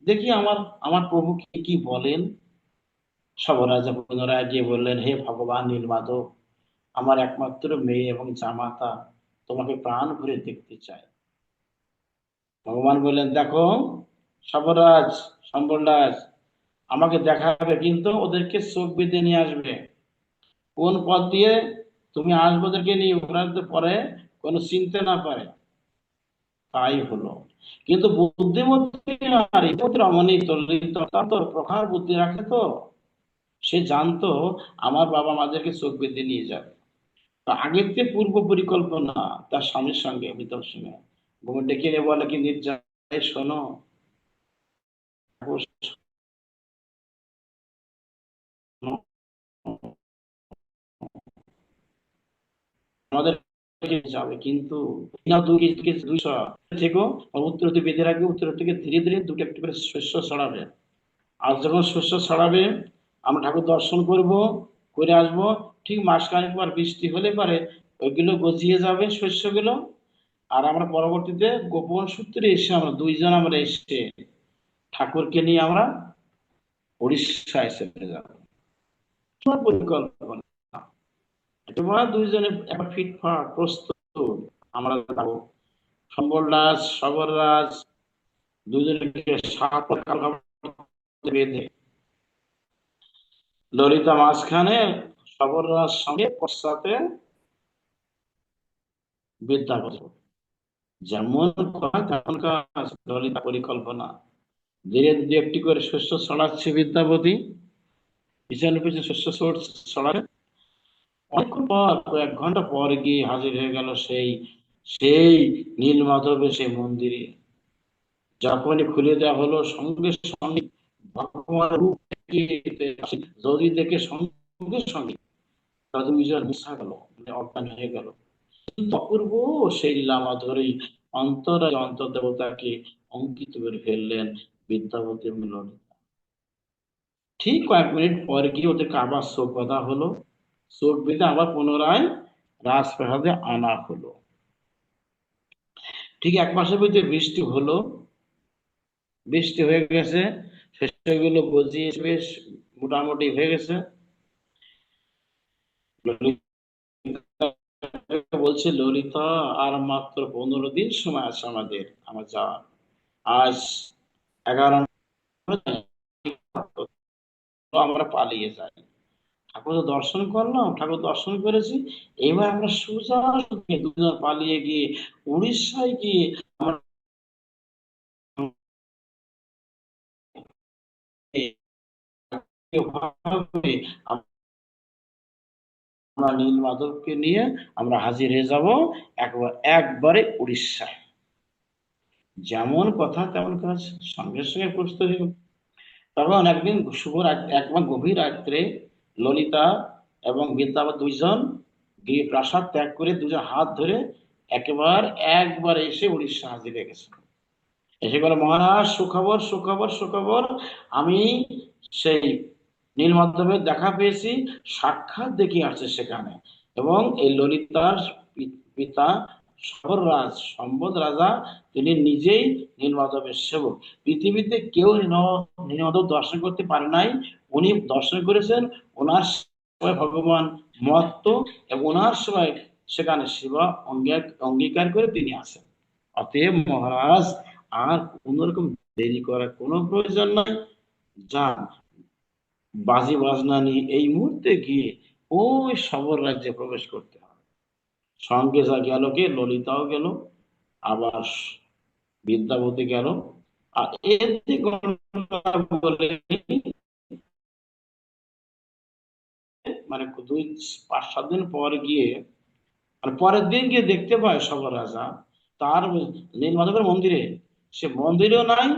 দেখি আমার আমার প্রভু কি কি বলেন। সবরাজা পুনরায় গিয়ে বললেন, হে ভগবান নীলমাধব, আমার একমাত্র মেয়ে এবং জামাতা তোমাকে প্রাণ ভরে দেখতে চায়। ভগবান বললেন, দেখো সবরাজ, সম্বলরাজ, আমাকে দেখাবে, কিন্তু ওদেরকে চোখ বেঁধে নিয়ে আসবে। কোন পথ দিয়ে তুমি আসবে ওদেরকে নিয়ে, ওরা যাতে পরে কোনো চিনতে না পারে। তাই হলো। কিন্তু বুদ্ধিমতী নারী, বুদ্ধিমতী রমণী ললিতা অত্যন্ত প্রখর বুদ্ধি রাখে তো। সে জানতো আমার বাবা মাদেরকে চোখ বেঁধে নিয়ে যাবে। তো আগের থেকে পূর্ব পরিকল্পনা, তার স্বামীর সঙ্গে বিতর সঙ্গে ঘুমে ডেকে নিয়ে বলে, কি নির্যাস, শোনো, আমাদের যাবে, কিন্তু না, 2 কেজি 200 থেকো, আর উত্তর দিকে বেঁধে রাখবে, উত্তর থেকে ধীরে ধীরে 2টা একটু করে শস্য ছড়াবে। আর যখন শস্য ছড়াবে, আমরা ঠাকুর দর্শন করব, করে আসবো। ঠিক মাসখানেক পর বৃষ্টি হলে পারে ওইগুলো গজিয়ে যাবে শস্যগুলো। আর আমরা পরবর্তীতে গোপন সূত্রে এসে, আমরা দুইজন আমরা এসে ঠাকুরকে নিয়ে আমরা উড়িষ্যায় চলে যাবো। তোমার পরিকল্পনা, তোমরা দুইজনে একটা ফিটফাট প্রস্তুত, আমরা যাবো। সম্বলরাজ, সবররাজ দুজনকে সাত কালো কাপড়ে বেঁধে, ললিতা মাঝখানে, সবররাজ সঙ্গে পশ্চাতে বিদ্যাপতি। যেমন কথা তেমন কাজ, ললিতা পরিকল্পনা। ধীরে ধীরে একটি করে শস্য ছড়াচ্ছে বিদ্যাপতি, পিছনে পিছনে শস্য ছড়াচ্ছে। অনেকক্ষণ পর, কয়েক ঘন্টা পর গিয়ে হাজির হয়ে গেল সেই সেই নীলমাধবের সেই মন্দিরে। যখনই খুলে দেওয়া হলো, সঙ্গে সঙ্গে ভগবানের রূপ থেকে যদি দেখে সঙ্গে সঙ্গে তাদের দুইজন মুছা গেল, মানে অজ্ঞান হয়ে গেল। কিন্তু অপূর্ব সেই লামা ধরেই অন্তরায় অন্তর্দেবতাকে অঙ্কিত করে ফেললেন বিদ্যাপতি এবং ললিতা। ঠিক কয়েক মিনিট পরে গিয়ে ওদেরকে আবার চোখ বাঁধা হলো, চোখ বেঁধে আবার পুনরায় রাজপ্রাসাদে আনা হলো। ঠিক এক মাসের ভিতরে বৃষ্টি হলো, বৃষ্টি হয়ে গেছে, সেগুলো গজিয়ে বেশ মোটামুটি হয়ে গেছে। ললিতাকে বলছে, ললিতা আর মাত্র 15 দিন সময় আছে আমাদের, আমার যাওয়ার। আজ 11 আমরা পালিয়ে যাই। ঠাকুর দর্শন করলাম, ঠাকুর দর্শন করেছি, এবার আমরা সোজা দুজন পালিয়ে গিয়ে উড়িষ্যায় গিয়ে আমরা আমরা নীল মাধবকে নিয়ে আমরা হাজির হয়ে যাব একবারে উড়িষ্যায়। যেমন কথা তেমন কাজ, সঙ্গে সঙ্গে প্রস্তুত হইল। তখন একদিন একবার গভীর রাত্রে ললিতা এবং বিদ্যাপতি দুইজন গিয়ে প্রাসাদ ত্যাগ করে দুজন হাত ধরে একবার এসে উড়িষ্যা হাজির হয়ে গেছে। এসে বলে, মহারাজ সুখবর সুখবর সুখবর, আমি সেই নীলমাধবের দেখা পেয়েছি, সাক্ষাৎ দেখে আসছে সেখানে। এবং এই ললিতার পিতা শবররাজ সম্বদ রাজা, তিনি নিজেই নীলমাধবের সেবক। পৃথিবীতে কেউ নীলমাধব দর্শন করতে পারে নাই, উনি দর্শন করেছেন। ওনার সময় ভগবান মত্ত এবং ওনার সময় সেখানে শিবা অঙ্গীকার করে তিনি আসেন। অতএব মহারাজ, আর কোন রকম দেরি করার কোনো প্রয়োজন নাই, যান বাজি বাজনা নিয়ে এই মুহূর্তে গিয়ে ওই শবর রাজ্যে প্রবেশ করতে হবে। সঙ্গে যা গেল, কে ললিতাও গেল, আবার বিদ্যাপতি গেল। আর এর বলে মানে 5-7 দিন পর গিয়ে, মানে পরের দিন গিয়ে দেখতে পায় সবার রাজা তার নীলমাধবের মন্দিরে, সে মন্দিরেও নাই,